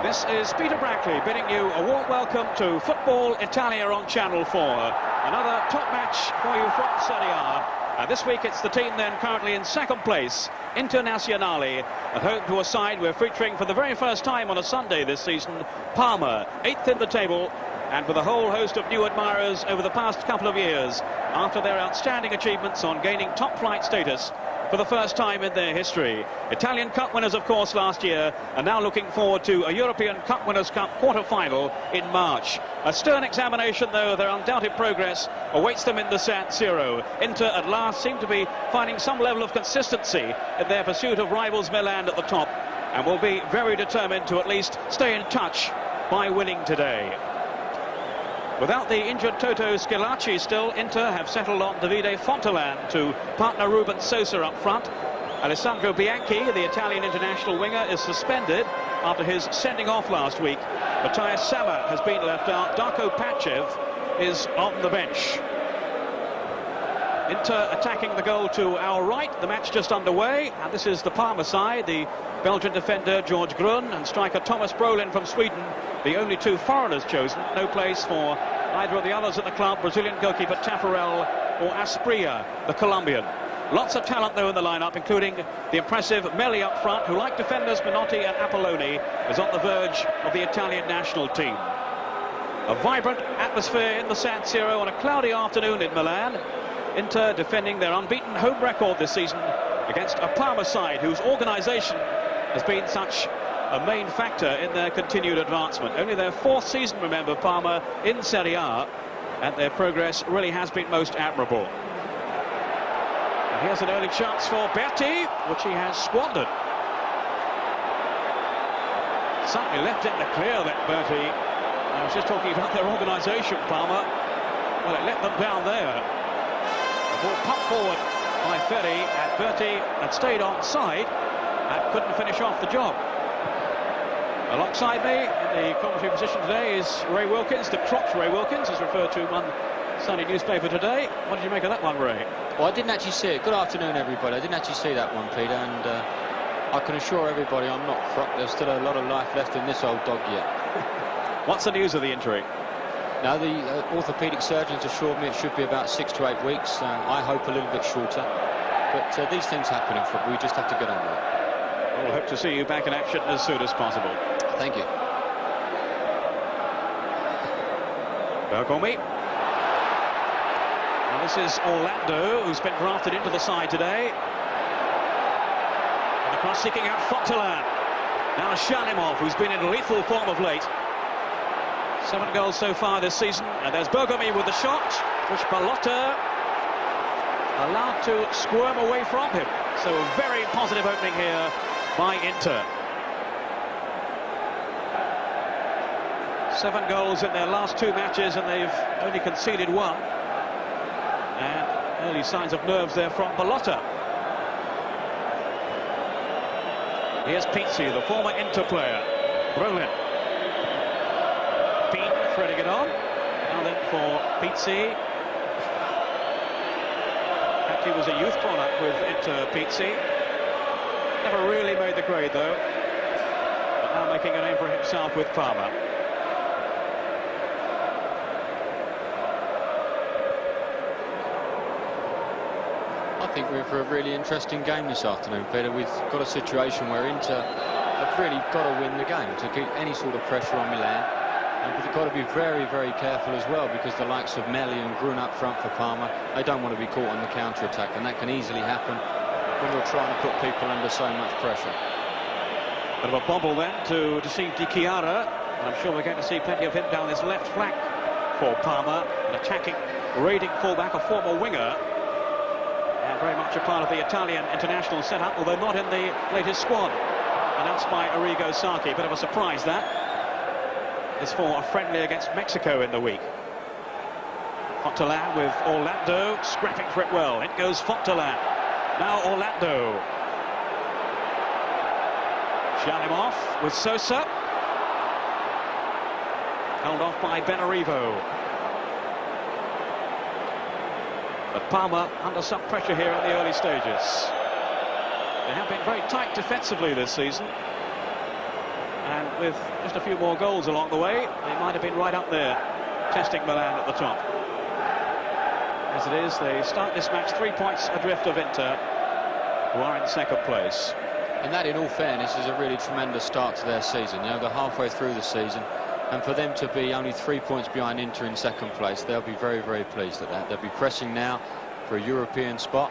This is Peter Brackley bidding you a warm welcome to Football Italia on Channel 4. Another top match for you from Serie A. This week it's the team then currently in second place, Internazionale, at home to a side we're featuring for the very first time on a Sunday this season, Parma, 8th in the table, and with a whole host of new admirers over the past couple of years, after their outstanding achievements on gaining top-flight status for the first time in their history. Italian Cup winners, of course, last year, and now looking forward to a European Cup Winners' Cup quarter-final in March. A stern examination, though, their undoubted progress awaits them in the San Siro. Inter, at last, seem to be finding some level of consistency in their pursuit of rivals Milan at the top, and will be very determined to at least stay in touch by winning today. Without the injured Toto Schillaci still, Inter have settled on Davide Fontelan to partner Ruben Sosa up front. Alessandro Bianchi, the Italian international winger, is suspended after his sending off last week. Matthias Sammer has been left out. Darko Pachev is on the bench. Inter attacking the goal to our right. The match just underway, and this is the Parma side. The Belgian defender George Grun and striker Thomas Brolin from Sweden, the only two foreigners chosen. No place for either of the others at the club, Brazilian goalkeeper Tafarel or Asprilla, the Colombian. Lots of talent, though, in the lineup, including the impressive Melli up front, who, like defenders Minotti and Apolloni, is on the verge of the Italian national team. A vibrant atmosphere in the San Siro on a cloudy afternoon in Milan. Inter defending their unbeaten home record this season against a Parma side whose organisation has been such a main factor in their continued advancement. Only their fourth season, remember, Parma in Serie A, and their progress really has been most admirable. And here's an early chance for Berti, which he has squandered. Certainly left it in the clear, that Berti. I was just talking about their organisation, Parma. Well, it let them down there. The ball pumped forward by Ferri, and Berti had stayed on side and couldn't finish off the job. Alongside me in the commentary position today is Ray Wilkins, the Crotch Ray Wilkins, as referred to in one Sunday newspaper today. What did you make of that one, Ray? Well, I didn't actually see it. Good afternoon, everybody. I didn't actually see that one, Peter, and I can assure everybody I'm not crocked. There's still a lot of life left in this old dog yet. What's the news of the injury? Now, the orthopaedic surgeons assured me it should be about 6 to 8 weeks. I hope a little bit shorter. But these things happen in football. We just have to get on with it. We'll hope to see you back in action as soon as possible. Thank you. Bergomi. Well, this is Orlando, who's been drafted into the side today. And across seeking out Fontelan. Now Shalimov, who's been in lethal form of late. 7 goals so far this season. And there's Bergomi with the shot, which Ballotta allowed to squirm away from him. So a very positive opening here by Inter. 7 goals in their last 2 matches, and they've only conceded 1. And early signs of nerves there from Ballotta. Here's Pizzi, the former Inter player. Brolin. Bean threading it on. Now then for Pizzi. He was a youth product with Inter, Pizzi. Never really made the grade, though. But now making a name for himself with Parma. I think we're for a really interesting game this afternoon, Peter. We've got a situation where Inter have really got to win the game to keep any sort of pressure on Milan. And we've got to be very, very careful as well, because the likes of Melli and Grun up front for Parma, they don't want to be caught on the counter-attack, and that can easily happen when you're trying to put people under so much pressure. Bit of a bobble then to deceive Di Chiara, and I'm sure we're going to see plenty of him down this left flank for Parma. An attacking, raiding fullback, a former winger, and very much a part of the Italian international setup, although not in the latest squad announced by Arrigo Sacchi. Bit of a surprise that. Is for a friendly against Mexico in the week. Fontelan with Orlando, scrapping for it well. In goes Fontelan. Now Orlando. Shalimov with Sosa. Held off by Benarivo. But Parma under some pressure here in the early stages. They have been very tight defensively this season. and with just a few more goals along the way, they might have been right up there, testing Milan at the top. As it is, they start this match 3 points adrift of Inter, who are in second place. And that, in all fairness, is a really tremendous start to their season. You know, they're halfway through the season, and for them to be only 3 points behind Inter in second place, they'll be very, very pleased at that. They'll be pressing now for a European spot,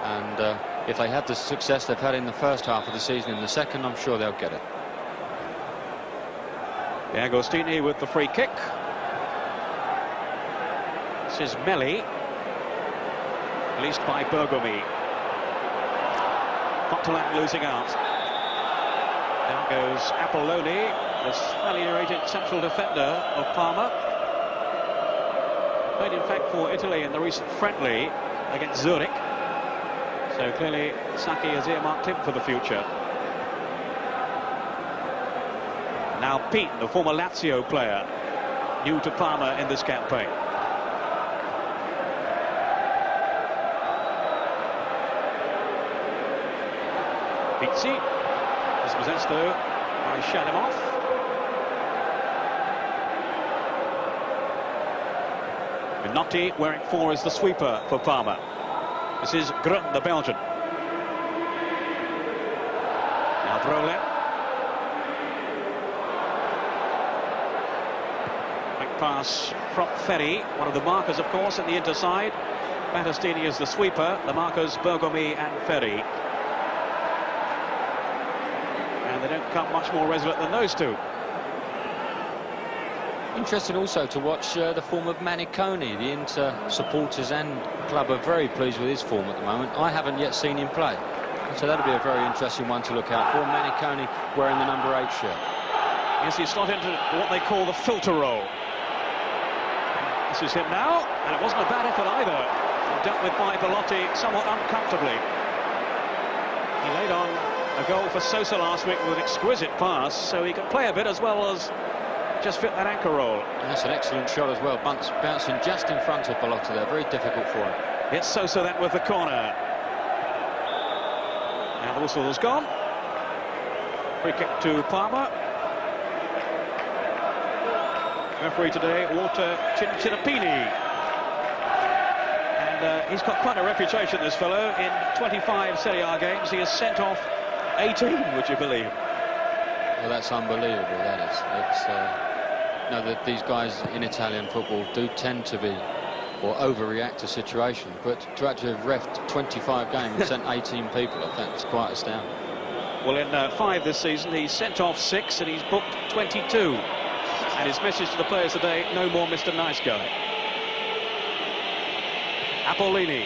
and if they have the success they've had in the first half of the season in the second, I'm sure they'll get it. Agostini with the free kick. This is Melli, released by Bergomi. Fontaine losing out. Down goes Apolloni, the highly rated central defender of Parma. Played in fact for Italy in the recent friendly against Zurich. So clearly Sacchi has earmarked him for the future. Now Pete, the former Lazio player, new to Parma in this campaign. Pizzi is possessed though by Shadimov. Minotti wearing 4 as the sweeper for Parma. This is Grun, the Belgian. Now Brolin. Quick pass from Ferri, one of the markers of course in the Inter side. Battistini is the sweeper, the markers Bergomi and Ferri. They don't come much more resolute than those two. Interesting also to watch the form of Maniconi. The Inter supporters and club are very pleased with his form at the moment. I haven't yet seen him play, so that'll be a very interesting one to look out for. Maniconi wearing the number 8 shirt. Yes, he's slotted into what they call the filter role. This is him now, and it wasn't a bad effort either. Dealt with by Belotti somewhat uncomfortably. He laid on a goal for Sosa last week with an exquisite pass, so he can play a bit as well as just fit that anchor role. That's an excellent shot as well, bouncing just in front of Belotti there, very difficult for him. It's Sosa then with the corner. Now the whistle has gone. Free kick to Parma. Referee today, Walter Cincinnapini. And he's got quite a reputation, this fellow. In 25 Serie A games, he has sent off 18, would you believe? Well, that's unbelievable, that is. It's, that these guys in Italian football do tend to be, or overreact to situations, but to actually have reffed 25 games and sent 18 people, I think it's quite astounding. Well, in 5 this season, he's sent off 6 and he's booked 22. And his message to the players today, no more Mr. Nice Guy. Apollini.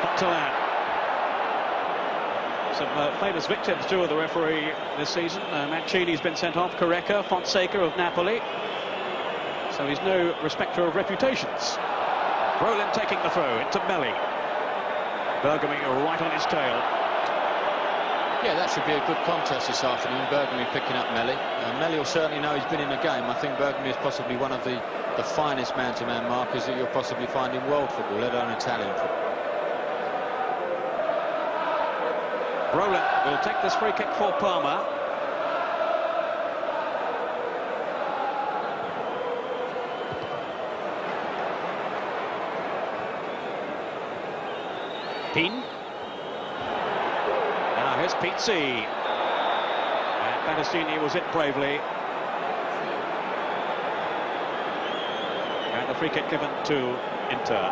Fontaine. Some famous victims too of the referee this season. Mancini's been sent off, Careca, Fonseca of Napoli. So he's no respecter of reputations. Brolin taking the throw into Melli. Bergomi right on his tail. Yeah, that should be a good contest this afternoon. Bergomi picking up Melli. Melli will certainly know he's been in the game. I think Bergomi is possibly one of the finest man-to-man markers that you'll possibly find in world football, let alone Italian football. Brolin will take this free kick for Parma. Pin. Now here's Pizzi. And Battistini was in bravely. And the free kick given to Inter.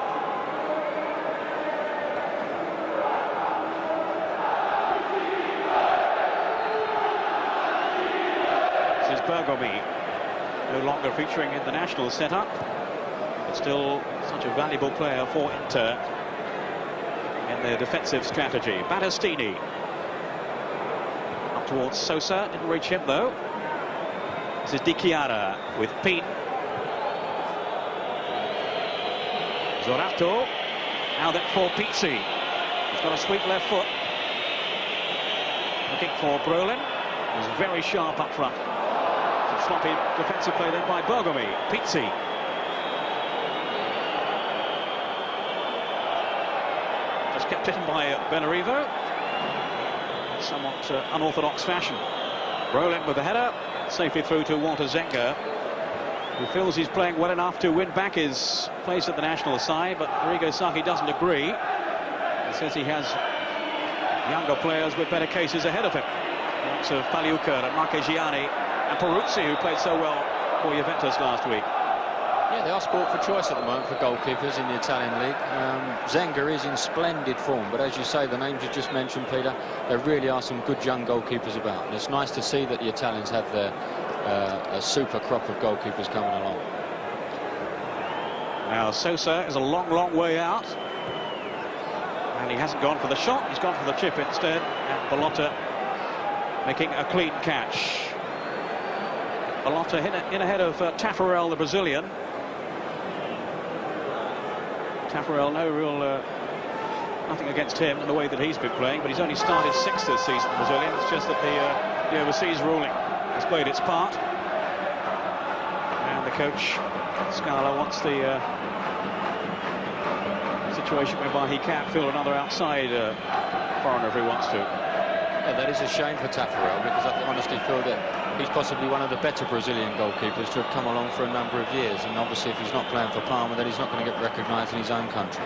Bergomi, no longer featuring in the national setup, but still such a valuable player for Inter in their defensive strategy. Battistini up towards Sosa, didn't reach him though. This is Di Chiara with Pete. Zorato, now then for Pizzi. He's got a sweet left foot. Looking for Brolin, who's very sharp up front. Sloppy defensive play then by Bergomi. Pizzi. Just kept in by Benarivo. It's somewhat unorthodox fashion. Rolling with the header, safely through to Walter Zenga, who feels he's playing well enough to win back his place at the national side, but Arrigo Sacchi doesn't agree. He says he has younger players with better cases ahead of him. The likes of Pagliuca and Marchegiani and Peruzzi, who played so well for Juventus last week. Yeah, they are sport for choice at the moment for goalkeepers in the Italian league. Zenga is in splendid form, but as you say, the names you just mentioned, Peter, there really are some good young goalkeepers about. And it's nice to see that the Italians have their a super crop of goalkeepers coming along. Now Sosa is a long way out, and he hasn't gone for the shot, he's gone for the chip instead, and Ballotta making a clean catch. Ballotta in ahead of Taffarel, the Brazilian. Taffarel, nothing against him in the way that he's been playing, but he's only started 6 this season, the Brazilian. It's just that the overseas ruling has played its part, and the coach Scala wants the situation whereby he can't field another outside foreigner if he wants to. Yeah, that is a shame for Taffarel, because I honestly feel that he's possibly one of the better Brazilian goalkeepers to have come along for a number of years, and obviously if he's not playing for Parma, then he's not going to get recognised in his own country.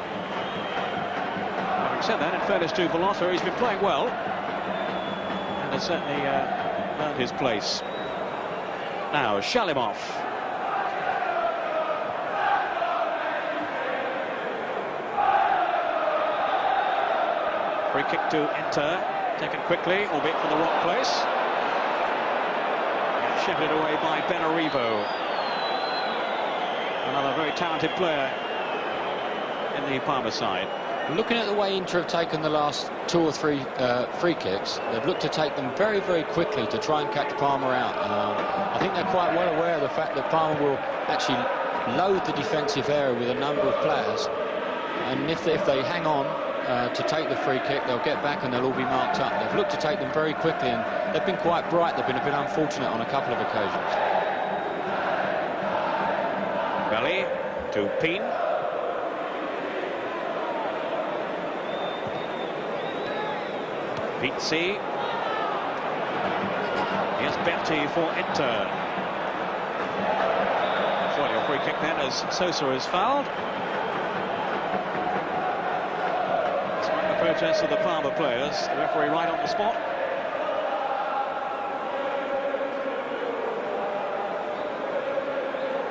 Having said that, in fairness to Ballotta, he's been playing well and has certainly earned his place. Now Shalimov. Free kick to Inter, taken quickly, albeit from the wrong place. Shepherded away by Benarivo, another very talented player in the Parma side. Looking at the way Inter have taken the last 2 or 3 free kicks, they've looked to take them very quickly to try and catch Parma out. I think they're quite well aware of the fact that Parma will actually load the defensive area with a number of players, and if they hang on to take the free kick, they'll get back and they'll all be marked up. They've looked to take them very quickly, and they've been quite bright. They've been a bit unfortunate on a couple of occasions. Belly to Peen. Pizzi. Here's Berti for Inter. Surely a free kick then, as Sosa is fouled. Despite the protests of the Parma players, the referee right on the spot.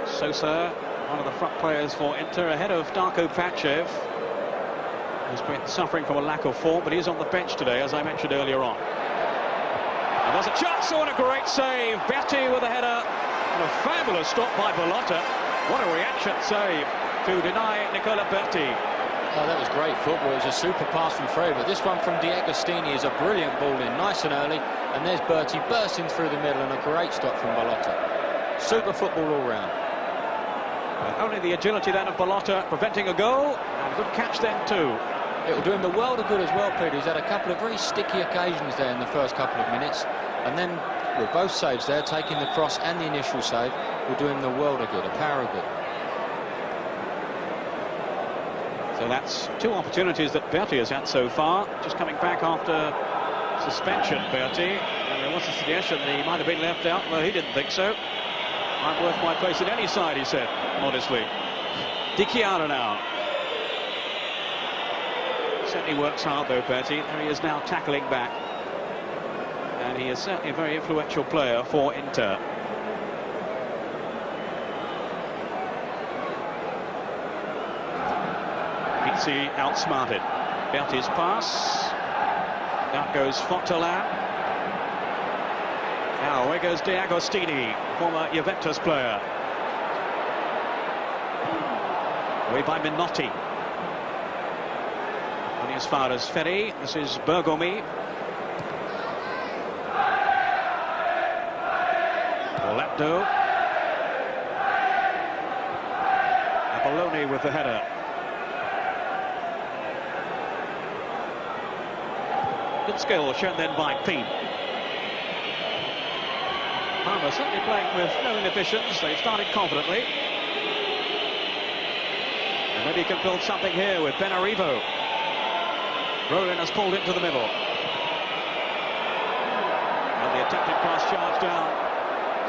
Sosa, one of the front players for Inter, ahead of Darko Pachev, who's been suffering from a lack of form, but he's on the bench today, as I mentioned earlier on. And there's a chance, and a great save. Berti with a header, and a fabulous stop by Ballotta. What a reaction save to deny Nicola Berti. Oh, that was great football. It was a super pass from Frey, but this one from D'Agostini is a brilliant ball in, nice and early, and there's Berti bursting through the middle, and a great stop from Ballotta. Super football all round. Only the agility then of Ballotta preventing a goal, and a good catch then too. It will do him the world of good as well, Peter. He's had a couple of very sticky occasions there in the first couple of minutes, and then with both saves there, taking the cross and the initial save, will do him the world of good, a power of good. So that's 2 opportunities that Berti has had so far, just coming back after suspension, Berti, and there was a suggestion that he might have been left out. Well, he didn't think so. I'm worth my place in any side, he said, modestly. Di Chiara now. Certainly works hard though, Berti. There he is now tackling back. And he is certainly a very influential player for Inter. Pizzi outsmarted. Berti's pass. Out goes Fontelan. Now away goes D'Agostini, former Juventus player. Away by Minotti. And as far as Ferri, this is Bergomi. Orlando. Apolloni with the header. Good skill shown then by Peen. Parma certainly playing with no inhibitions. They've started confidently. And maybe he can build something here with Benarivo. Roland has pulled into the middle. attempted cross charge down.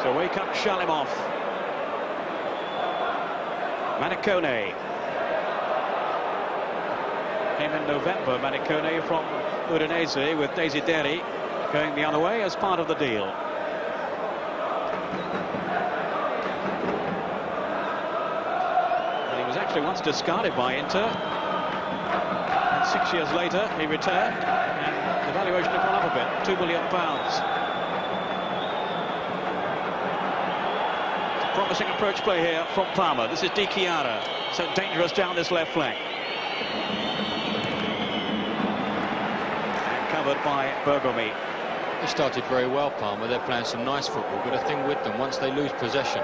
So away comes Shalimov. Manicone. Came in November, Manicone, from Udinese, with Desideri going the other way as part of the deal. And he was actually once discarded by Inter. And 6 years later, he returned, and the valuation had gone up a bit, £2 million. Promising approach play here from Parma. This is Di Chiara, so dangerous down this left flank. And covered by Bergomi. He started very well, Parma. They're playing some nice football, but the thing with them, once they lose possession,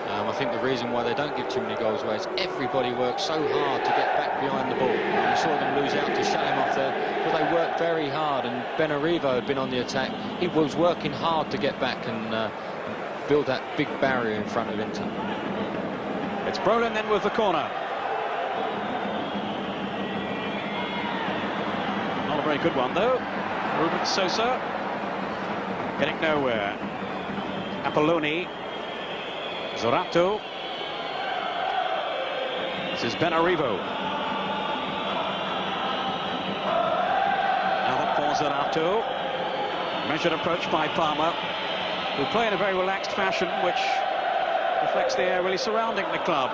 I think the reason why they don't give too many goals away is everybody works so hard to get back behind the ball. You saw them lose out to Shalimov there, but they worked very hard, and Benarivo had been on the attack. He was working hard to get back and build that big barrier in front of Inter. It's Brolin then with the corner. Not a very good one though. Ruben Sosa getting nowhere. Apolloni. Zorato. This is Benarivo. Now that for Zorato. Measured approach by Parma, who play in a very relaxed fashion, which reflects the air really surrounding the club.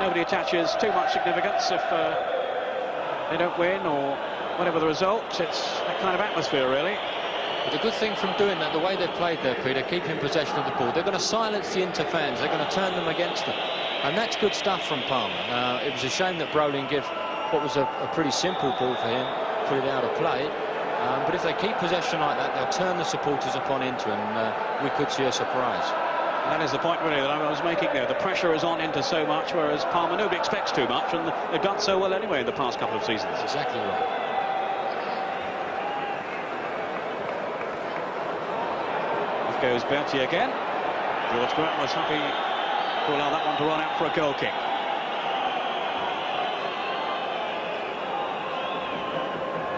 Nobody attaches too much significance if they don't win or whatever the result. It's that kind of atmosphere, really. But the good thing from doing that, the way they played there, Peter, keeping possession of the ball, they're going to silence the Inter fans, they're going to turn them against them. And that's good stuff from Parma. It was a shame that Brolin gave what was a pretty simple ball for him, put it out of play. But if they keep possession like that, they'll turn the supporters upon Inter, and we could see a surprise. And that is the point, really, that I was making there. The pressure is on Inter so much, whereas Parma, nobody expects too much, and they've done so well anyway in the past couple of seasons. Exactly right. Off goes Berti again. George Grant was happy to allow that one to run out for a goal kick.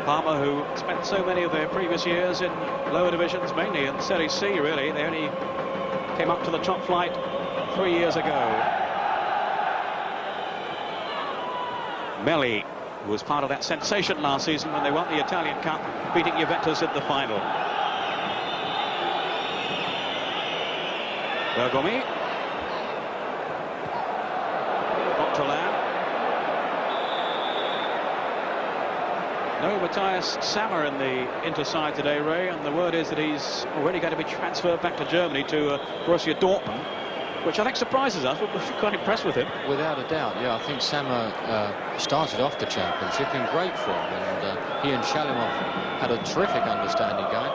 Parma, who spent so many of their previous years in lower divisions, mainly in Serie C, really. They only came up to the top flight 3 years ago. Melli, who was part of that sensation last season when they won the Italian Cup, beating Juventus in the final. Bergomi. Montolan. No Matthias Sammer in the Inter side today, Ray, and the word is that he's already going to be transferred back to Germany to Borussia Dortmund, which I think surprises us. We're quite impressed with him. Without a doubt, yeah. I think Sammer started off the championship in great form, and he and Shalimov had a terrific understanding going.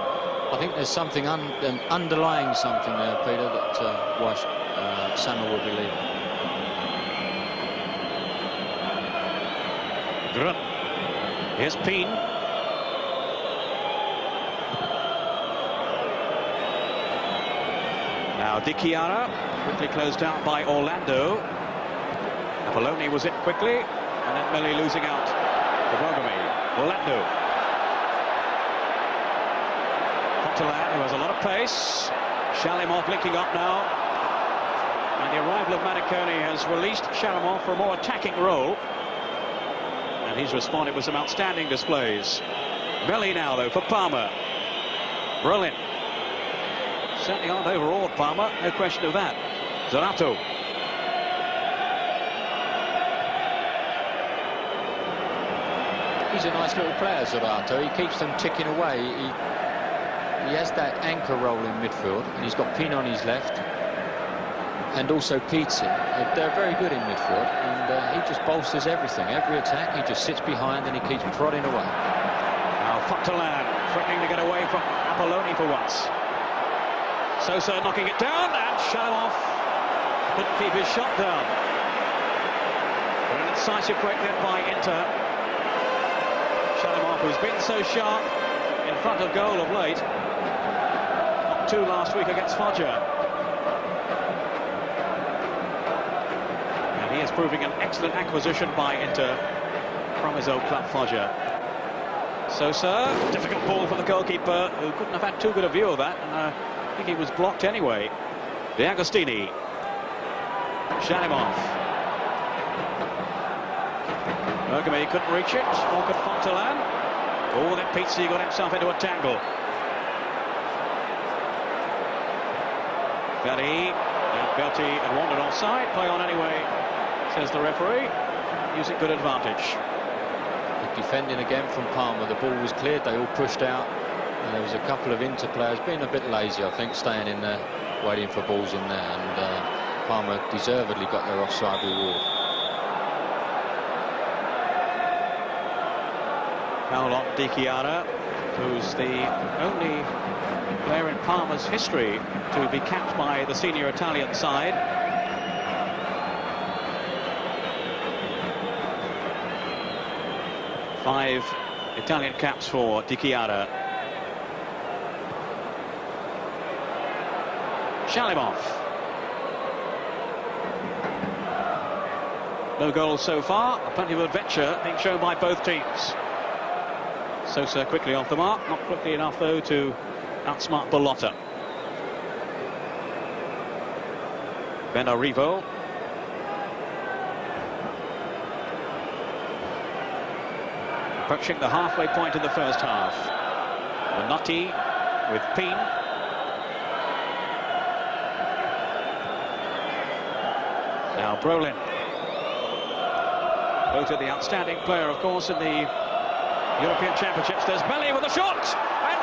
I think there's something underlying something there, Peter, that why Sammer will be leaving. Grun. Here's Peen. Now Di Chiara, quickly closed out by Orlando. Apolloni was in quickly, and then Melli losing out to Bergomi. Orlando. Montolan, who has a lot of pace. Shalimov linking up now. And the arrival of Manicone has released Shalimov for a more attacking role. And he's responded with some outstanding displays. Melli now, though, for Parma. Brilliant. Certainly aren't overawed, Parma, no question of that. Zorato. He's a nice little player, Zorato. He keeps them ticking away. He has that anchor role in midfield, and he's got Pin on his left, and also Pizzi. They're very good in midfield, and he just bolsters everything. Every attack, he just sits behind and he keeps prodding away. Now Montolan threatening to get away from Apolloni for once. Sosa knocking it down, and Shalimov couldn't keep his shot down. But an incisive break then by Inter. Shalimov, who's been so sharp in front of goal of late. Got 2 last week against Foggia. And he is proving an excellent acquisition by Inter from his old club Foggia. Sosa, difficult ball for the goalkeeper, who couldn't have had too good a view of that, and I think he was blocked anyway. D'Agostini. Shalimov. Bergame couldn't reach it, nor could Fontalan. Oh, then Pizzi got himself into a tangle. Berti had wandered offside. Play on anyway, says the referee, using good advantage. Defending again from Parma. The ball was cleared, they all pushed out, and there was a couple of Inter players being a bit lazy, I think, staying in there, waiting for balls in there, and Parma deservedly got their offside reward. Foul on Di Chiara, who's the only player in Parma's history to be capped by the senior Italian side. Five Italian caps for Di Chiara. Shalimov. No goals so far, plenty of adventure being shown by both teams. Sosa quickly off the mark, not quickly enough though to outsmart Bellotta. Benarivo. Approaching the halfway point in the first half. Menotti with Peen. Now Brolin. Voted the outstanding player, of course, in the European Championships. There's Melli with a shot, and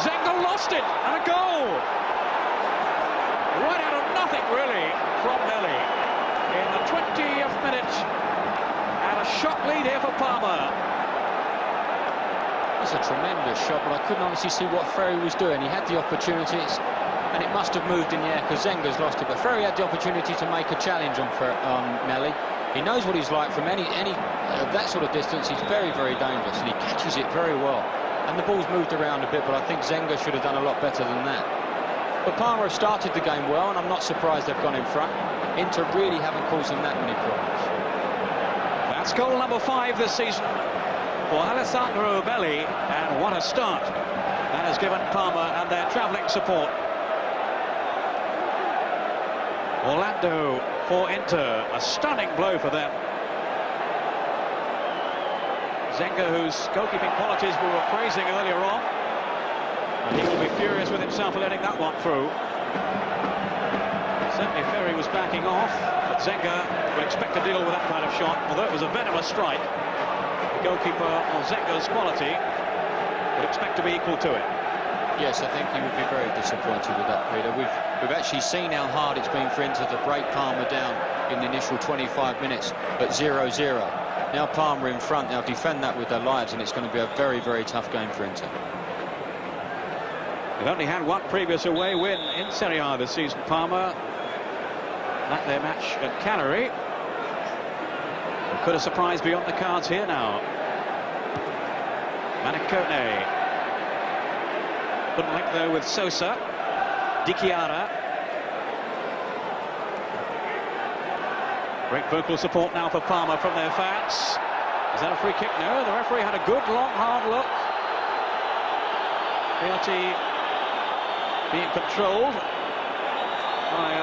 Zengo lost it, and a goal. Right out of nothing, really, from Melli. In the 20th minute, and a shot lead here for Parma. It's a tremendous shot, but I couldn't honestly see what Ferry was doing. He had the opportunities, and it must have moved in the air because Zenga's lost it. But Ferry had the opportunity to make a challenge on Melli. He knows what he's like from any that sort of distance. He's very, very dangerous, and he catches it very well. And the ball's moved around a bit, but I think Zenga should have done a lot better than that. But Parma have started the game well, and I'm not surprised they've gone in front. Inter really haven't caused them that many problems. That's goal number 5 this season for Alessandro Belli, and what a start that has given Parma and their travelling support. Orlando for Inter, a stunning blow for them. Zenga, whose goalkeeping qualities we were praising earlier on, and he will be furious with himself for letting that one through. Certainly Ferry was backing off, but Zenga would expect to deal with that kind of shot, although it was a venomous strike. The goalkeeper on Zenga's quality would expect to be equal to it. Yes, I think he would be very disappointed with that, Peter. We've actually seen how hard it's been for Inter to break Parma down in the initial 25 minutes at 0-0. Now Parma in front, they'll defend that with their lives, and it's going to be a very, very tough game for Inter. They've only had one previous away win in Serie A this season, Parma. At their match at Cagliari. Could a surprise be on the cards here now? Manicone. Couldn't link though with Sosa. Di Chiara. Great vocal support now for Parma from their fans. Is that a free kick? No, the referee had a good, long, hard look. Berti being controlled by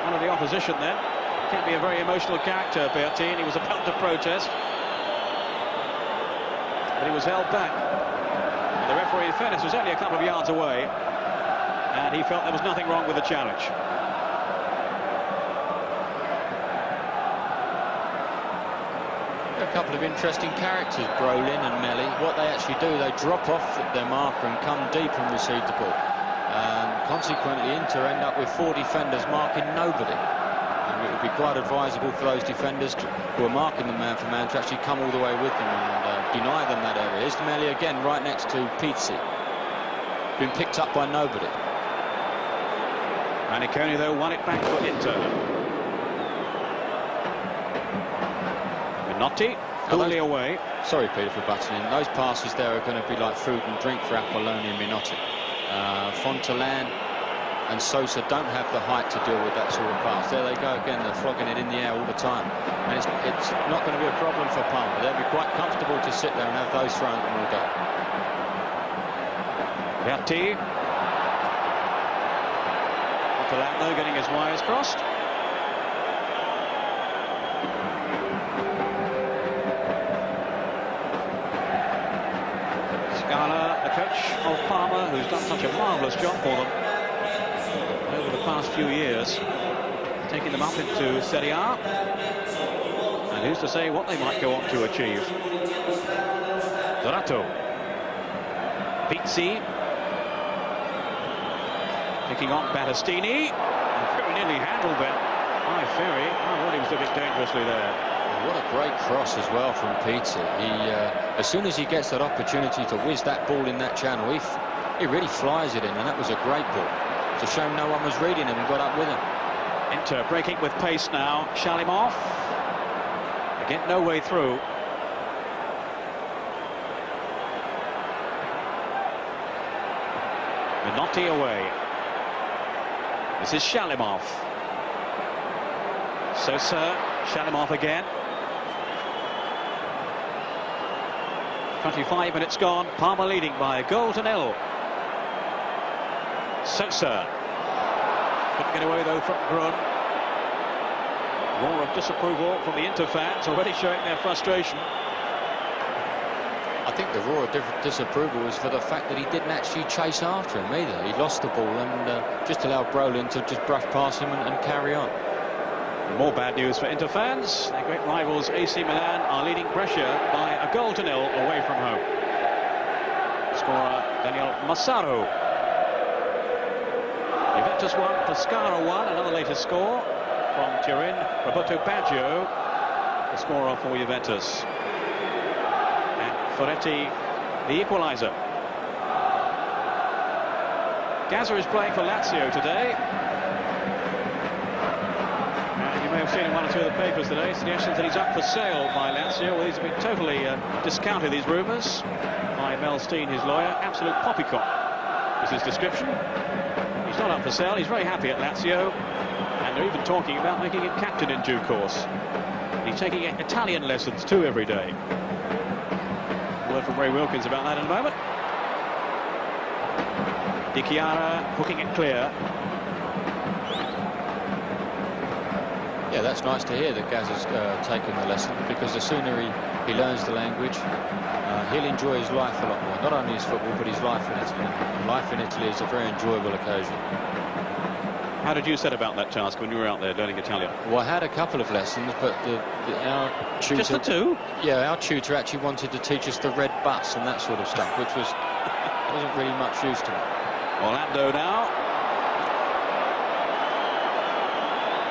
one of the opposition then. Can't be a very emotional character, Berti, and he was about to protest. But he was held back. And the referee, in fairness, was only a couple of yards away, and he felt there was nothing wrong with the challenge. A couple of interesting characters, Brolin and Melli. What they actually do, they drop off their marker and come deep and receive the ball. And consequently, Inter end up with 4 defenders marking nobody. And it would be quite advisable for those defenders who are marking the man for man to actually come all the way with them and deny them that area. Here's Melli again, right next to Pizzi. Been picked up by nobody. Manicone, though, won it back for Inter. Menotti, coolly away. Sorry, Peter, for butting in. Those passes there are going to be like food and drink for Apolloni and Menotti. Fontalan and Sosa don't have the height to deal with that sort of pass. There they go again, they're flogging it in the air all the time. And it's not going to be a problem for Parma. They'll be quite comfortable to sit there and have those thrown at them all day. Berti. Orlando getting his wires crossed. Scala, the coach of Parma, who's done such a marvellous job for them over the past few years, taking them up into Serie A. And who's to say what they might go on to achieve? Dorato. Pizzi. Picking on Battistini. Very nearly handled then by Ferry. I thought he was a bit dangerously there. What a great cross as well from Pizzi. As soon as he gets that opportunity to whiz that ball in that channel, he really flies it in, and that was a great ball. It's a shame no one was reading him and got up with him. Inter breaking with pace now. Shalimov. Again, no way through. Minotti away. This is Shalimov. Sosa, Shalimov again. 25 minutes gone. Parma leading by a goal to nil. Sosa. Couldn't get away though from Grun. Roar of disapproval from the Inter fans, already showing their frustration. I think the roar of disapproval was for the fact that he didn't actually chase after him either. He lost the ball and just allowed Brolin to just brush past him and carry on. More bad news for Inter fans. Their great rivals AC Milan are leading Brescia by a goal to nil away from home. Scorer Daniel Massaro. Juventus 1, Pescara 1, another latest score from Turin. Roberto Baggio, the scorer for Juventus. Ferretti, the equaliser. Gazza is playing for Lazio today. And you may have seen in one or two of the papers today suggestions that he's up for sale by Lazio. Well, these have been totally discounted, these rumours, by Mel Steen, his lawyer. Absolute poppycock is his description. He's not up for sale. He's very happy at Lazio. And they're even talking about making him captain in due course. He's taking Italian lessons too every day. Word from Ray Wilkins about that in a moment. Di Chiara hooking it clear. Yeah, that's nice to hear that Gaz has taken the lesson, because the sooner he learns the language, he'll enjoy his life a lot more. Not only his football, but his life in Italy. And life in Italy is a very enjoyable occasion. How did you set about that task when you were out there learning Italian? Well, I had a couple of lessons, but our tutor... Just the two? Yeah, our tutor actually wanted to teach us the red bus and that sort of stuff, which wasn't really much use to me. Orlando now.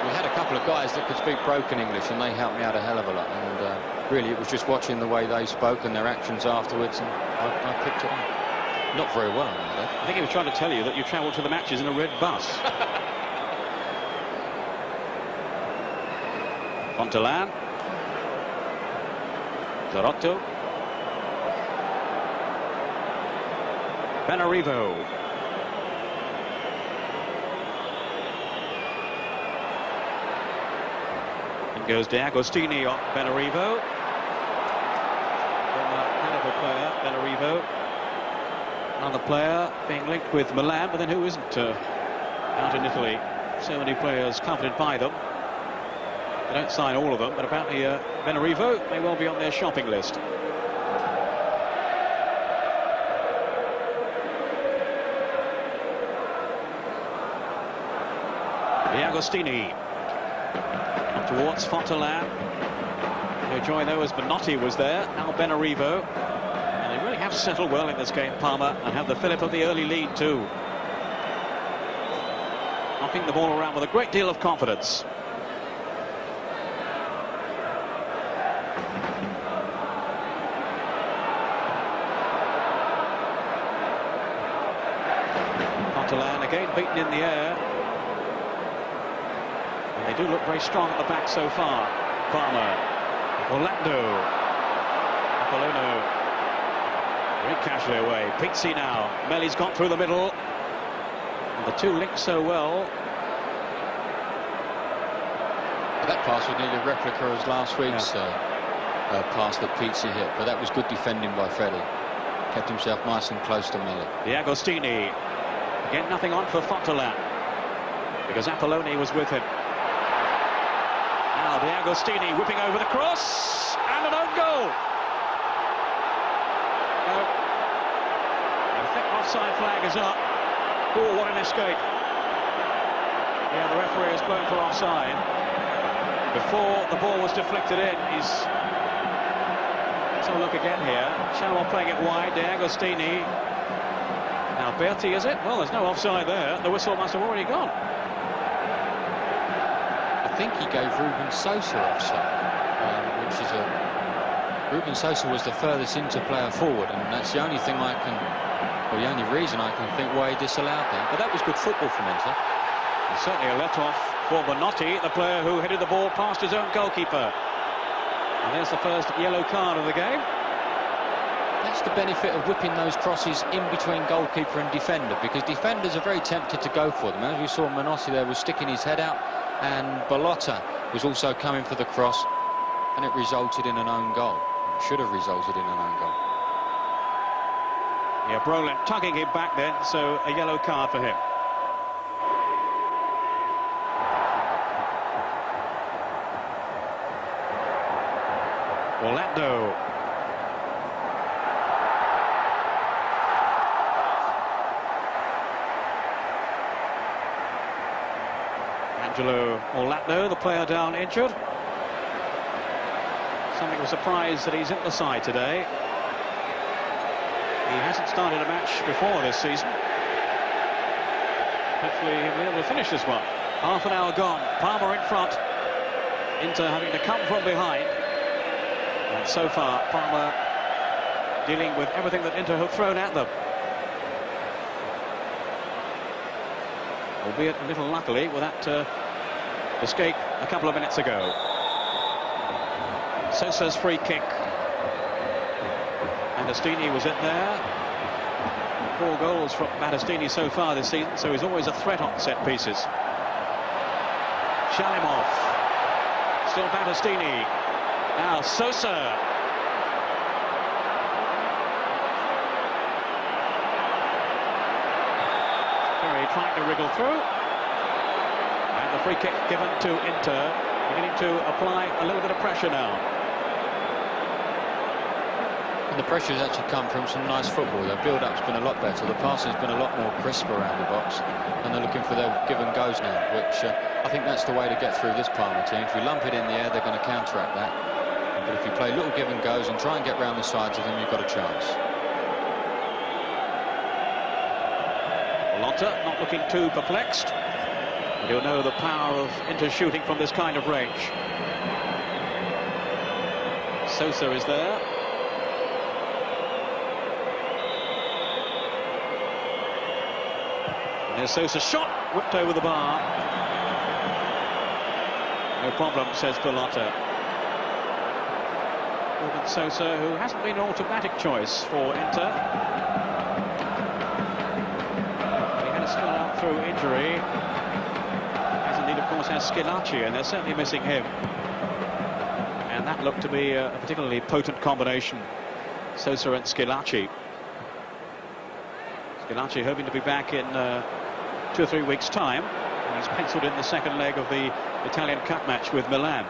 We had a couple of guys that could speak broken English, and they helped me out a hell of a lot. And really, it was just watching the way they spoke and their actions afterwards, and I picked it up. Not very well, I think he was trying to tell you that you travelled to the matches in a red bus. Fontelan. Zarotto. Benarivo. And goes D'Agostini on Benarivo. Former Hannibal player, Benarivo. Another player being linked with Milan, but then who isn't out in Italy? So many players coveted by them. They don't sign all of them, but apparently Benarivo may well be on their shopping list. D'Agostini up towards Fontelan. No joy though as Minotti was there. Now Benarivo. And they really have settled well in this game, Parma, and have the fillip of the early lead too. Knocking the ball around with a great deal of confidence. Fontelan again beaten in the air. And they do look very strong at the back so far. Parma. Orlando. Apollono. Very casually away. Pizzi now. Melli's got through the middle. The two linked so well. That pass was nearly a replica of last week's pass that Pizzi hit, but that was good defending by Freddie. Kept himself nice and close to Millet. D'Agostini. Again, nothing on for Fontelan, because Apolloni was with him. Now D'Agostini whipping over the cross, and an own goal. I think offside flag is up. Oh, what an escape. Yeah, the referee has blown for offside. Before the ball was deflected in, let's have a look again here. Chalmont playing it wide, D'Agostini. Now Berti, is it? Well, there's no offside there. The whistle must have already gone. I think he gave Ruben Sosa offside, which is Ruben Sosa was the furthest Inter player forward, and that's the only thing the only reason I can think why he disallowed that. But that was good football from Inter. And certainly a let-off for Bonotti, the player who headed the ball past his own goalkeeper. And there's the first yellow card of the game. That's the benefit of whipping those crosses in between goalkeeper and defender, because defenders are very tempted to go for them. As we saw, Bonotti there was sticking his head out, and Balotta was also coming for the cross, and it resulted in an own goal. It should have resulted in an own goal. Yeah, Brolin tugging him back then, so a yellow card for him. Orlando. Angelo Orlando, the player down injured. Something of a surprise that he's in the side today. He hasn't started a match before this season. Hopefully he'll be able to finish this one. Half an hour gone. Parma in front. Inter having to come from behind. And so far, Parma dealing with everything that Inter have thrown at them. Albeit a little luckily with that escape a couple of minutes ago. Sosa's free kick. Battistini was in there. 4 goals from Battistini so far this season, so he's always a threat on set pieces. Shalimov. Still Battistini. Now Sosa. Very trying to wriggle through. And the free kick given to Inter, beginning to apply a little bit of pressure now. And the pressure has actually come from some nice football. Their build-up's been a lot better. The passing's been a lot more crisp around the box, and they're looking for their give and goes now, which I think that's the way to get through this Parma team. If you lump it in the air, they're going to counteract that. But if you play little give and goes and try and get round the sides of them, you've got a chance. Lotta not looking too perplexed. But he'll know the power of Inter shooting from this kind of range. Sosa is there. There's Sosa's shot, whipped over the bar. No problem, says Balotta. Ruben Sosa, who hasn't been an automatic choice for Inter. He had a spell out through injury. As indeed, of course, has Schillaci, and they're certainly missing him. And that looked to be a particularly potent combination, Sosa and Schillaci. Schillaci hoping to be back in 2 or 3 weeks' time. And he's penciled in the second leg of the Italian Cup match with Milan.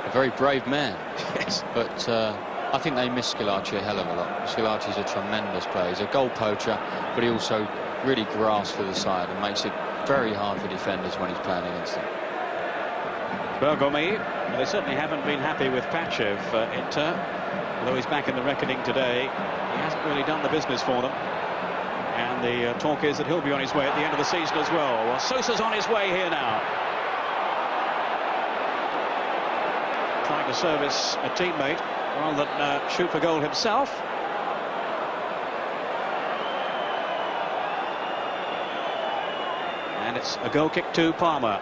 A very brave man. Yes. But I think they miss Schillaci a hell of a lot. Schillaci's a tremendous player. He's a goal poacher, but he also really grasps for the side and makes it very hard for defenders when he's playing against them. Bergomi, they certainly haven't been happy with Pachev, Inter. Although he's back in the reckoning today, he hasn't really done the business for them. And the talk is that he'll be on his way at the end of the season as well. Well, Sosa's on his way here now. Trying to service a teammate rather than shoot for goal himself. And it's a goal kick to Parma.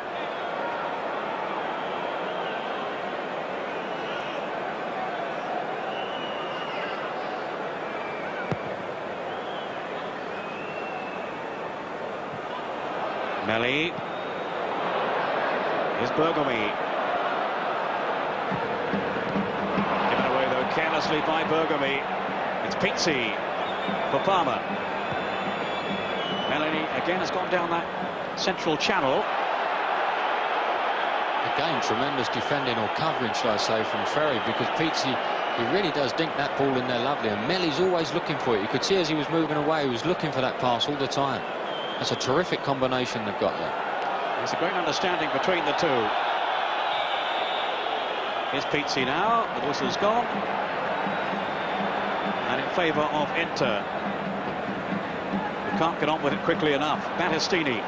Melli. Here's Bergomi. Given away though carelessly by Bergomi. It's Pizzi for Parma. Melli again has gone down that central channel. Again, tremendous defending or covering, shall I say, from Ferry, because Pizzi, he really does dink that ball in there lovely, and Melli's always looking for it. You could see as he was moving away, he was looking for that pass all the time. That's a terrific combination they've got there. There's a great understanding between the two. Here's Pizzi now, the whistle's gone. And in favour of Inter. We can't get on with it quickly enough. Battistini.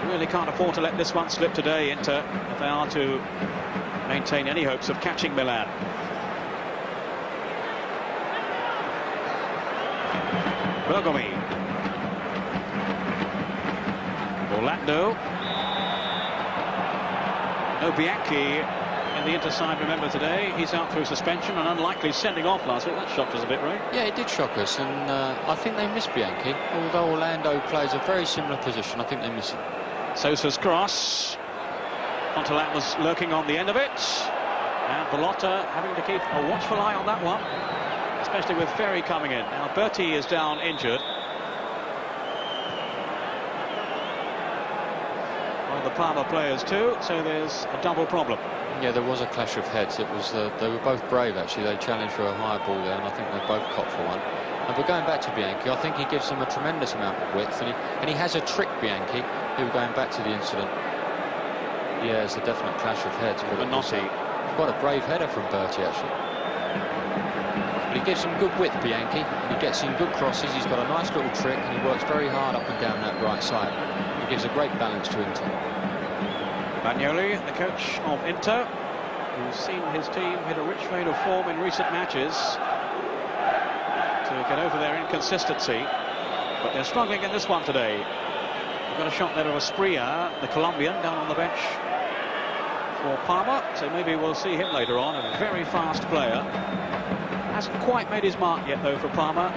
Really can't afford to let this one slip today, Inter, if they are to maintain any hopes of catching Milan. Bergomi. Orlando. No Bianchi in the Inter side, remember, today. He's out through suspension and unlikely sending off last week. That shocked us a bit, Ray. Yeah, it did shock us, and I think they missed Bianchi. Although Orlando plays a very similar position, I think they miss him. Sosa's cross. Fontelat was lurking on the end of it. And Bellotta having to keep a watchful eye on that one, especially with Ferry coming in. Now Berti is down injured. One of the Parma players too, so there's a double problem. Yeah, there was a clash of heads. It was they were both brave, actually. They challenged for a high ball there, and I think they both copped for one. But going back to Bianchi, I think he gives them a tremendous amount of width, and he has a trick, Bianchi, who, going back to the incident, yeah, it's a definite clash of heads. But quite a brave header from Berti, actually. But he gives some good width, Bianchi, and he gets in good crosses. He's got a nice little trick, and he works very hard up and down that right side. He gives a great balance to Inter. Bagnoli, the coach of Inter, who's seen his team hit a rich vein of form in recent matches to get over their inconsistency, but they're struggling in this one today. We've got a shot there of Asprilla, the Colombian, down on the bench for Parma, so maybe we'll see him later on. A very fast player. Hasn't quite made his mark yet, though, for Parma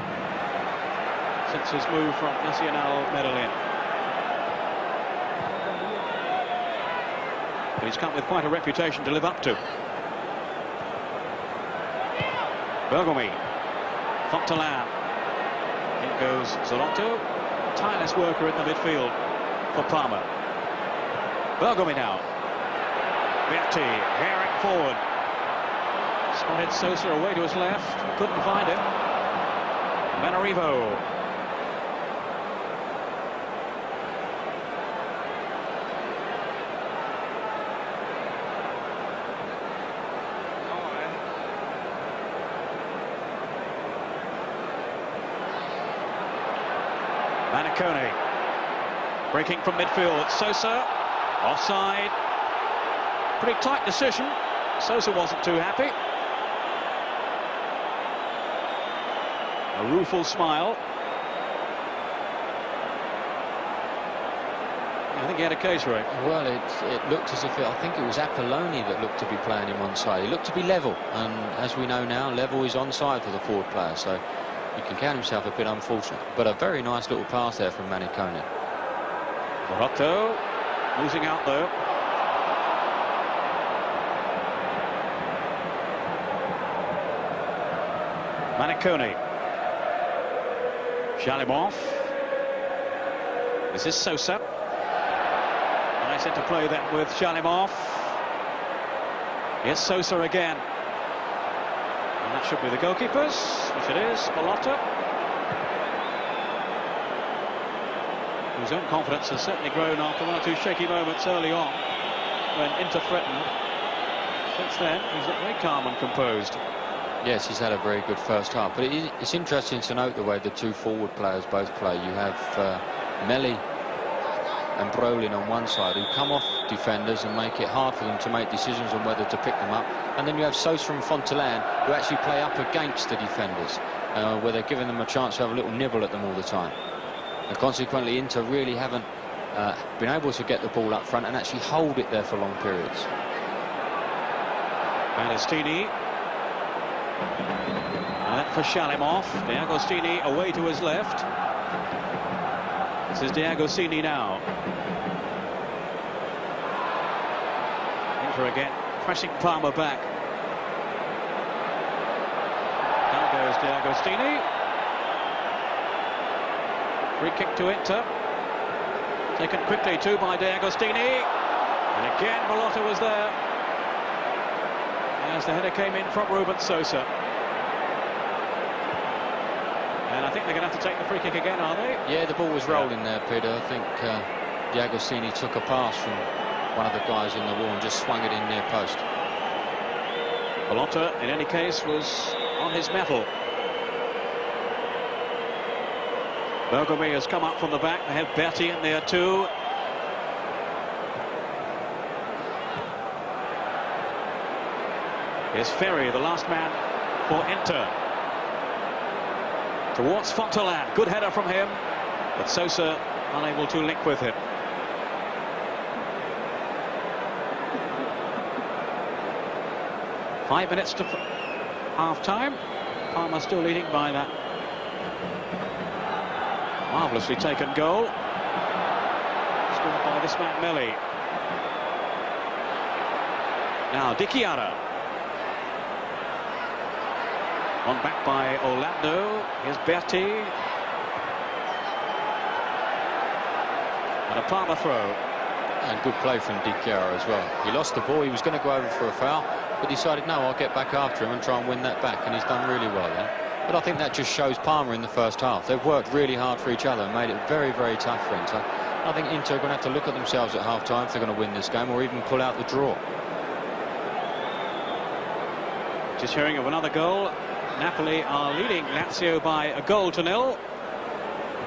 since his move from Nacional Medellin. But he's come with quite a reputation to live up to. Bergomi. Fontelat. In goes Zorotto. Tireless worker in the midfield for Parma. Bergomi now. Berti herring forward. Spotted Sosa away to his left. Couldn't find him. Manarivo. Manacone breaking from midfield. Sosa offside. Pretty tight decision. Sosa wasn't too happy. A rueful smile. I think he had a case, right? Well, it looked as if I think it was Apolloni that looked to be playing him onside. He looked to be level, and as we know now, level is onside for the forward player, so he can count himself a bit unfortunate. But a very nice little pass there from Manacone. Morotto losing out though. Manacone. Shalimov. This is Sosa. Nice interplay then with Shalimov. Yes, Sosa again. And that should be the goalkeepers, which it is, Bellotta, whose own confidence has certainly grown after one or two shaky moments early on when Inter threatened. Since then, he's looked very calm and composed. Yes, he's had a very good first half, but it's interesting to note the way the two forward players both play. You have Melli and Brolin on one side, who come off defenders and make it hard for them to make decisions on whether to pick them up. And then you have Sosa and Fontelat, who actually play up against the defenders, where they're giving them a chance to have a little nibble at them all the time. And consequently, Inter really haven't been able to get the ball up front and actually hold it there for long periods. Battistini. And that for Shalimov. D'Agostini away to his left. This is D'Agostini now. Inter again, pressing Parma back. Down goes D'Agostini. Free kick to Inter. Taken quickly too by D'Agostini. And again, Malotta was there. As the header came in from Ruben Sosa. And I think they're going to have to take the free kick again, are they? Yeah, the ball was rolling there, Peter. I think D'Agostini took a pass from one of the guys in the wall and just swung it in near post. Malotta, in any case, was on his mettle. Bergomi has come up from the back. They have Berti in there too. Here's Ferry, the last man for Inter. Towards Fontelan. Good header from him, but Sosa unable to link with him. Five minutes to half-time. Parma still leading by that marvellously taken goal. Scored by this man, Melli. Now, Di Chiara. One back by Orlando. Here's Berti. And a Parma throw. And good play from Di Chiara as well. He lost the ball. He was going to go over for a foul, but decided, no, I'll get back after him and try and win that back. And he's done really well there. But I think that just shows Parma in the first half. They've worked really hard for each other and made it very, very tough for Inter. I think Inter are going to have to look at themselves at half-time if they're going to win this game, or even pull out the draw. Just hearing of another goal. Napoli are leading Lazio by a goal to nil.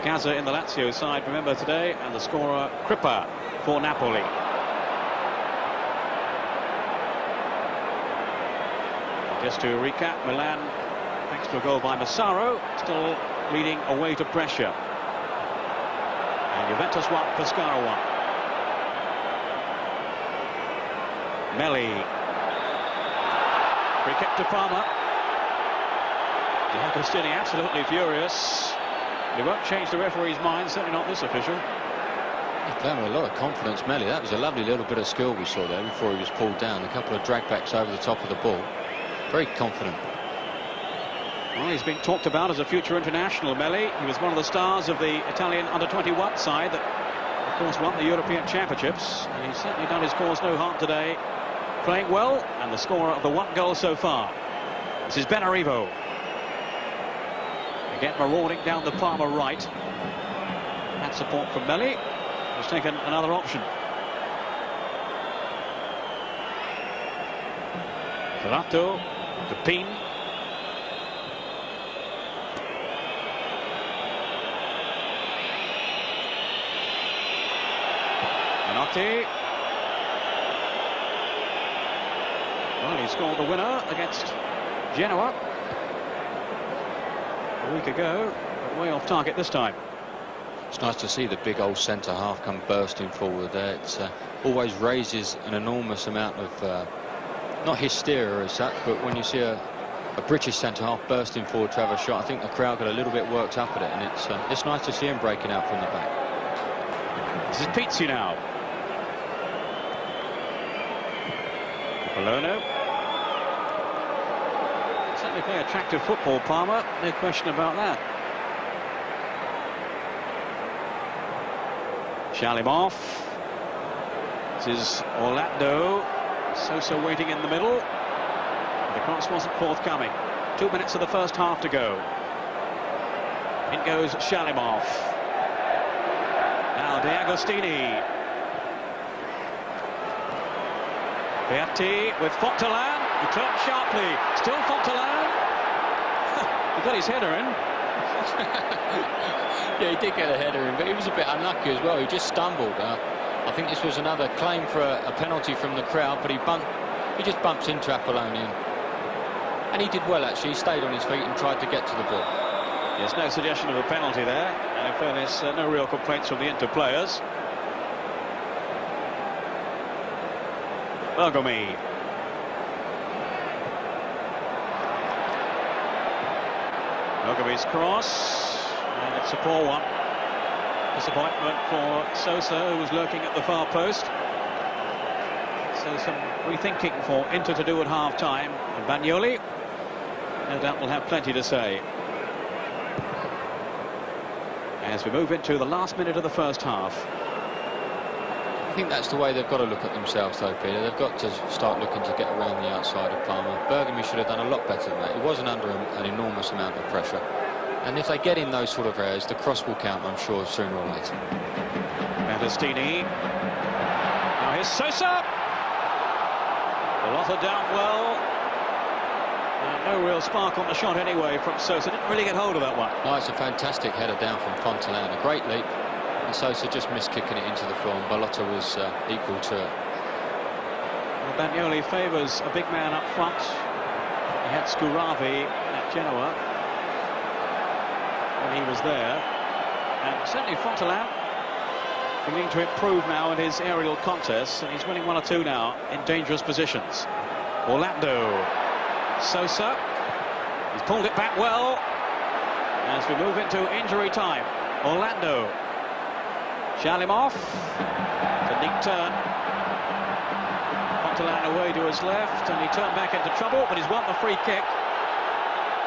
Gaza in the Lazio side, remember, today, and the scorer Crippa for Napoli. Just to recap, Milan, thanks to a goal by Massaro, still leading away to Brescia. And Juventus 1, Pescara 1. Melli. Free kick to Parma. D'Agostini absolutely furious. He won't change the referee's mind, certainly not this official. He's playing with a lot of confidence, Melli. That was a lovely little bit of skill we saw there before he was pulled down. A couple of dragbacks over the top of the ball. Very confident. Well, he's been talked about as a future international, Melli. He was one of the stars of the Italian under-21 side that, of course, won the European Championships. And he's certainly done his cause no harm today. Playing well, and the scorer of the one goal so far. This is Benarivo. Again, marauding down the Parma right. That support from Melli. He's taken another option. Ferrato to Pin. Menotti. Well, he scored the winner against Genoa a week ago, but way off target this time. It's nice to see the big old centre-half come bursting forward there. It always raises an enormous amount of, not hysteria as such, but when you see a British centre-half bursting forward to have a shot, I think the crowd got a little bit worked up at it, and it's nice to see him breaking out from the back. This is Pizzi now. Polono. Certainly play attractive football, Parma, no question about that. Shalimov. This is Orlando. Sosa waiting in the middle. The cross wasn't forthcoming. 2 minutes of the first half to go. In goes Shalimov. Now D'Agostini. Berti with Fontelan. He turned sharply. Still Fontelan. He got his header in. Yeah, he did get a header in, but he was a bit unlucky as well. He just stumbled. I think this was another claim for a penalty from the crowd, but he just bumps into Apollonian. And he did well, actually. He stayed on his feet and tried to get to the ball. There's no suggestion of a penalty there. And in fairness, no real complaints from the Inter players. Bergomi. Bergami's cross, and it's a poor one. Disappointment for Sosa, who was lurking at the far post. So some rethinking for Inter to do at half-time. And Bagnoli, no doubt, will have plenty to say. As we move into the last minute of the first half. I think that's the way they've got to look at themselves, though, Peter. They've got to start looking to get around the outside of Parma. Bergami should have done a lot better than that. He wasn't under an enormous amount of pressure. And if they get in those sort of areas, the cross will count, I'm sure, sooner or later. Landestini. Now here's Sosa. Lotta down well. No real spark on the shot anyway from Sosa. Didn't really get hold of that one. No, it's a fantastic header down from Fontaine. A great leap. And Sosa just missed kicking it into the floor, and Ballotta was equal to it. Well, Bagnoli favours a big man up front. He had Scuravi at Genoa when he was there. And certainly Fontaine beginning to improve now in his aerial contests, and he's winning 1 or 2 now in dangerous positions. Orlando. Sosa. He's pulled it back well as we move into injury time. Orlando. Shalimov. It's a neat turn. Fontaine away to his left, and he turned back into trouble, but he's won the free kick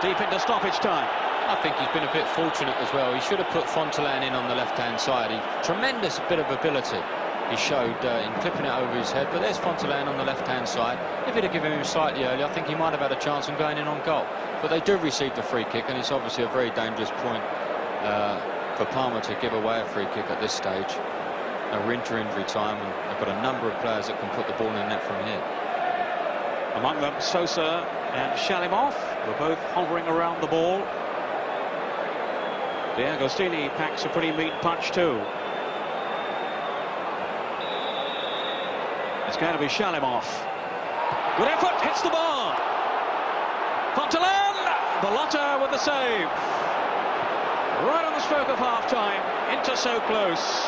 deep into stoppage time. I think he's been a bit fortunate as well. He should have put Fontaine in on the left-hand side. Tremendous bit of ability he showed in clipping it over his head, but there's Fontaine on the left-hand side. If he'd have given him slightly earlier, I think he might have had a chance of going in on goal. But they do receive the free kick, and it's obviously a very dangerous point for Parma to give away a free kick at this stage. We're into injury time, and they've got a number of players that can put the ball in the net from here. Among them, Sosa and Shalimov were both hovering around the ball. D'Agostini packs a pretty mean punch too. It's going to be Shalimov. Good effort, hits the bar. Fontaine, Ballotta with the save. Right on the stroke of half-time, Inter so close.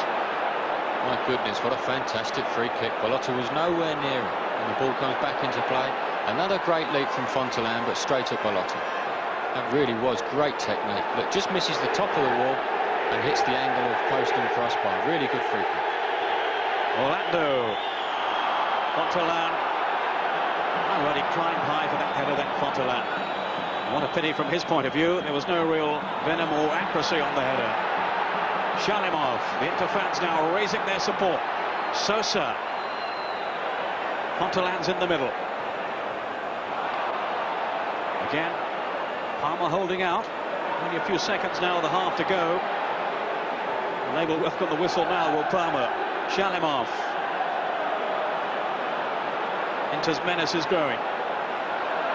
My goodness, what a fantastic free kick. Ballotta was nowhere near it, and the ball comes back into play. Another great leap from Fontaine, but straight at Ballotta. That really was great technique. Look, just misses the top of the wall and hits the angle of post and crossbar. Really good free kick. Orlando. Fontaine. Already climbed high for that header, that Fontaine. What a pity from his point of view. There was no real venom or accuracy on the header. Shalimov. The Inter fans now raising their support. Sosa. Fontaine's in the middle. Again, Parma holding out. Only a few seconds now, the half to go. And they will welcome the whistle now, will Parma. Shalimov. Inter's menace is growing.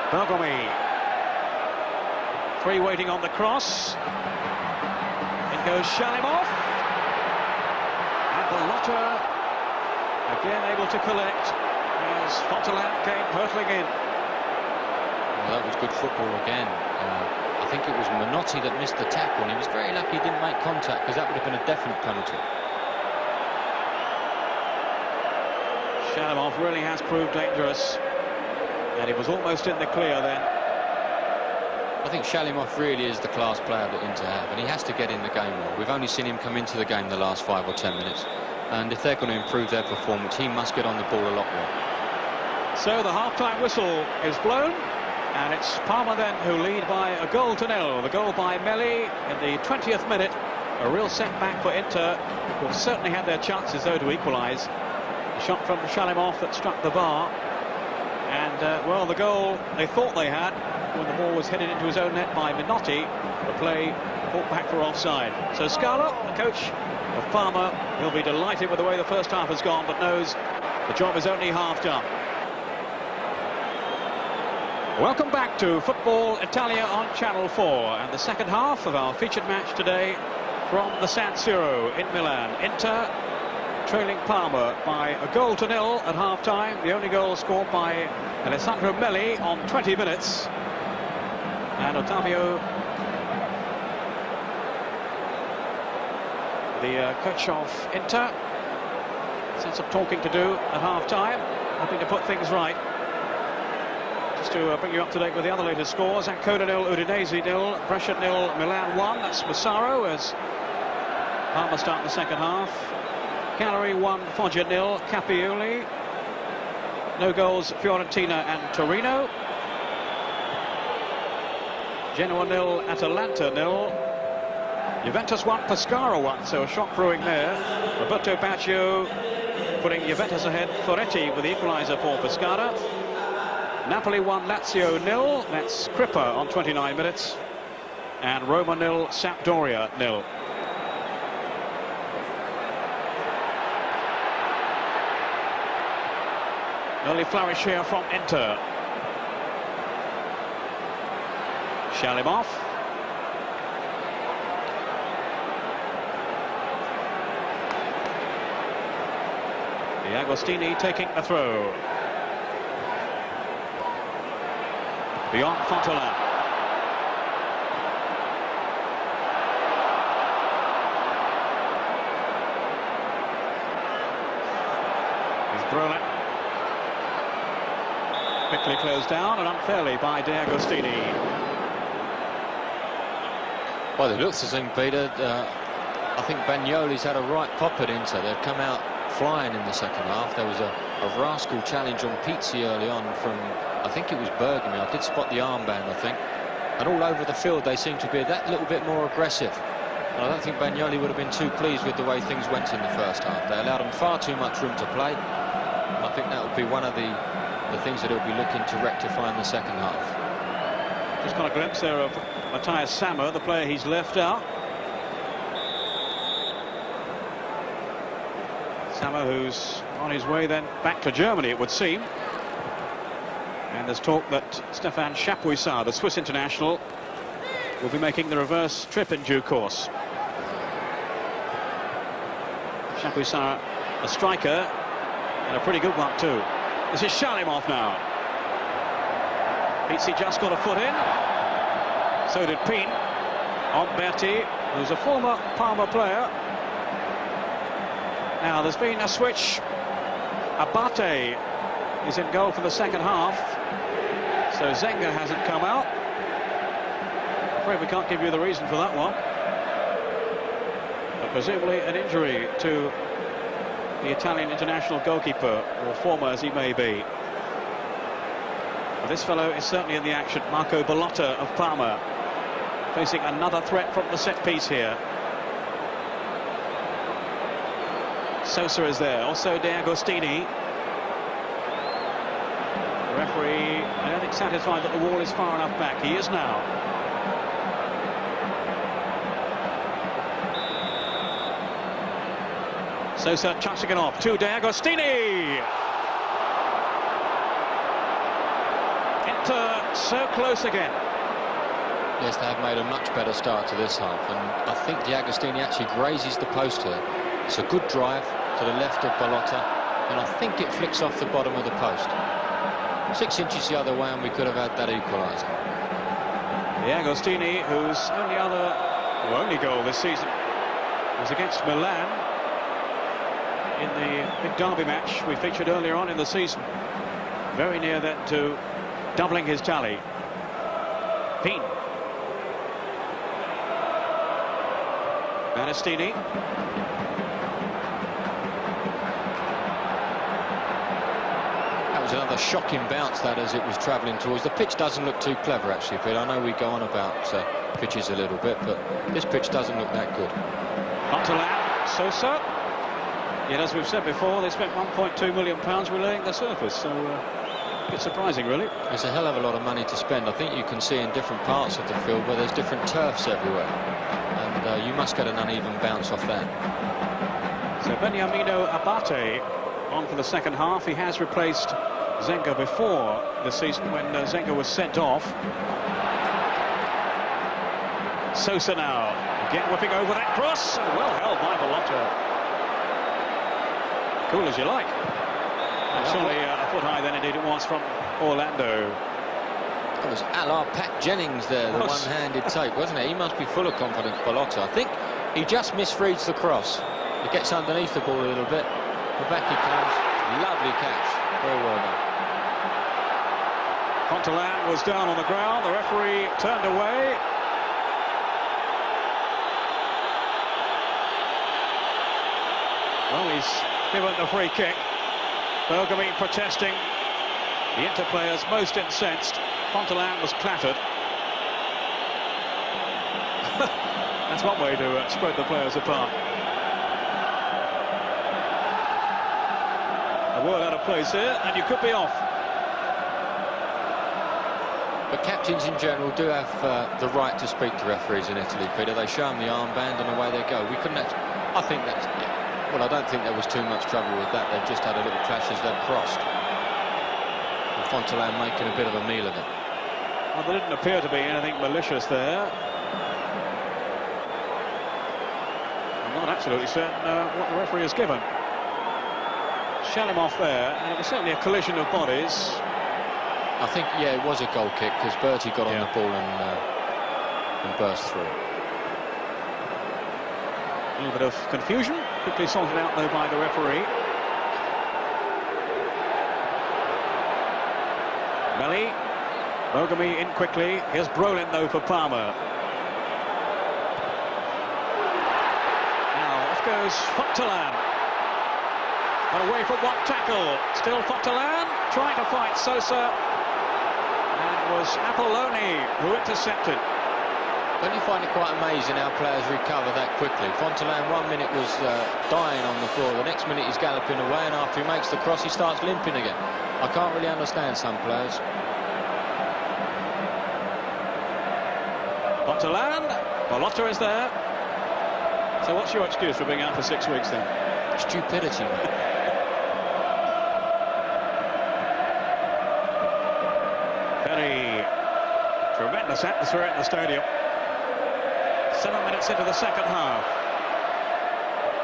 Bergami. 3 waiting on the cross. In goes Shalimov. And Ballotta again able to collect as Fontaine came hurtling in. Well, that was good football again. I think it was Menotti that missed the tackle, and he was very lucky he didn't make contact, because that would have been a definite penalty. Shalimov really has proved dangerous, and he was almost in the clear then. I think Shalimov really is the class player that Inter have, and he has to get in the game more. We've only seen him come into the game the last 5 or 10 minutes, and if they're going to improve their performance, he must get on the ball a lot more. So the half-time whistle is blown, and it's Parma then who lead by a 1-0. The goal by Melli in the 20th minute. A real setback for Inter, who have certainly had their chances though to equalise. A shot from Shalimov that struck the bar, and well, the goal they thought they had when the ball was headed into his own net by Menotti. The play brought back for offside. So Scala, the coach of Parma, he'll be delighted with the way the first half has gone, but knows the job is only half done. Welcome back to Football Italia on Channel 4, and the second half of our featured match today from the San Siro in Milan. Inter trailing Parma by a 0-0 at half-time. The only goal scored by Alessandro Melli on 20 minutes. And Ottavio, the coach of Inter, has some talking to do at half-time, hoping to put things right. chance to bring you up to date with the other latest scores. Ancona 0, Udinese 0, Brescia 0, Milan 1. That's Massaro as Parma start the second half. Cagliari 1, Foggia 0, Capioli. No goals, Fiorentina and Torino. Genoa 0, Atalanta 0. Juventus 1, Pescara 1, so a shock brewing there. Roberto Baggio putting Juventus ahead. Ferretti with the equaliser for Pescara. Napoli 1, Lazio 0. That's Crippa on 29 minutes. And Roma 0, Sampdoria 0. Early flourish here from Inter. Shalimov. Agostini taking the throw. Beyond Fontola. He's Brolin. Quickly closed down and unfairly by De Agostini. By the looks of things, Peter, I think Bagnoli's had a right pop at Inter. They've come out flying in the second half. There was a rascal challenge on Pizzi early on from, I think it was Bergami. I did spot the armband, I think. And all over the field they seem to be that little bit more aggressive. And I don't think Bagnoli would have been too pleased with the way things went in the first half. They allowed him far too much room to play. And I think that would be one of the things that he'll be looking to rectify in the second half. Just got a glimpse there of Matthias Sammer, the player he's left out. Sammer, who's on his way then back to Germany, it would seem. And there's talk that Stéphane Chapuisat, the Swiss international, will be making the reverse trip in due course. Chapuisat, a striker, and a pretty good one too. This is Shalimov now. Pizzi just got a foot in. So did Pin. Omberti, who's a former Parma player. Now there's been a switch. Abate is in goal for the second half. So Zenga hasn't come out. I'm afraid we can't give you the reason for that one. But presumably an injury to the Italian international goalkeeper, or former as he may be. But this fellow is certainly in the action. Marco Bellotta of Parma, facing another threat from the set piece here. Sosa is there, also De Agostini. The referee, I don't think satisfied that the wall is far enough back. He is now. Sosa touching it off to De Agostini. Inter so close again. Yes, they have made a much better start to this half, and I think De Agostini actually grazes the post here. It's a good drive to the left of Bellotta, and I think it flicks off the bottom of the post. 6 inches the other way, and we could have had that equaliser. De Agostini, whose only goal this season was against Milan in the big derby match we featured earlier on in the season. Very near then to doubling his tally. Pin. Manistini. That was another shocking bounce, that, as it was travelling towards. The pitch doesn't look too clever, actually, Phil. I know we go on about pitches a little bit, but this pitch doesn't look that good. Monteland, Sosa. Yet, as we've said before, they spent £1.2 million relaying the surface, so a bit surprising, really. It's a hell of a lot of money to spend. I think you can see in different parts of the field where there's different turfs everywhere, and you must get an uneven bounce off that. So Beniamino Abate on for the second half. He has replaced Zenga before the season when Zenga was sent off. Sosa now, again whipping over that cross, and well held by Bellotta. Cool as you like. And surely a foot high then indeed it was from Orlando. That was a la Pat Jennings there, the one-handed take, wasn't it? He must be full of confidence, Bellotta. I think he just misreads the cross. He gets underneath the ball a little bit, but back he comes. Lovely catch. Very well done. Fontelan was down on the ground. The referee turned away. Well, he's given the free kick. Bergami protesting. The Inter players most incensed. Fontelan was clattered. That's one way to spread the players apart. A word out of place here, and you could be off. But captains in general do have the right to speak to referees in Italy, Peter. They show them the armband and away they go. We couldn't actually, I think that's... Well, I don't think there was too much trouble with that. They've just had a little clash as they've crossed. And Fontelan making a bit of a meal of it. Well, there didn't appear to be anything malicious there. I'm not absolutely certain what the referee has given. Shell him off there, and it was certainly a collision of bodies. I think, yeah, it was a goal kick because Bertie got on the ball and burst through. A little bit of confusion, quickly sorted out though by the referee. Melli, Bergami in quickly. Here's Brolin though for Parma. Now off goes Fontelan. Got away from one tackle. Still Fontelan trying to fight Sosa. And it was Apolloni who intercepted. Don't you find it quite amazing how players recover that quickly? Fontelan 1 minute was dying on the floor, the next minute he's galloping away, and after he makes the cross he starts limping again. I can't really understand some players. Fontelan, Balotta is there. So what's your excuse for being out for 6 weeks then? Stupidity, mate. Very tremendous atmosphere in the stadium. 7 minutes into the second half.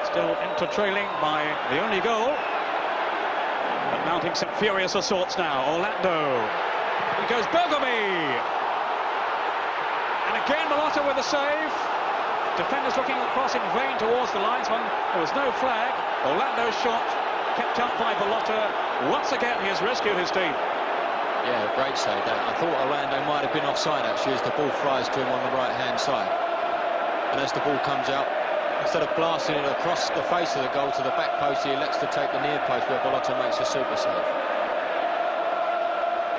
Still Inter trailing by the only goal. But mounting some furious assaults now. Orlando. Here goes Bergami. And again Balotta with the save. Defenders looking across in vain towards the linesman. There was no flag. Orlando's shot kept up by Balotta. Once again he has rescued his team. Yeah, great save that. I thought Orlando might have been offside actually as the ball flies to him on the right hand side. And as the ball comes out, instead of blasting it across the face of the goal to the back post, he elects to take the near post where Balotta makes a super save.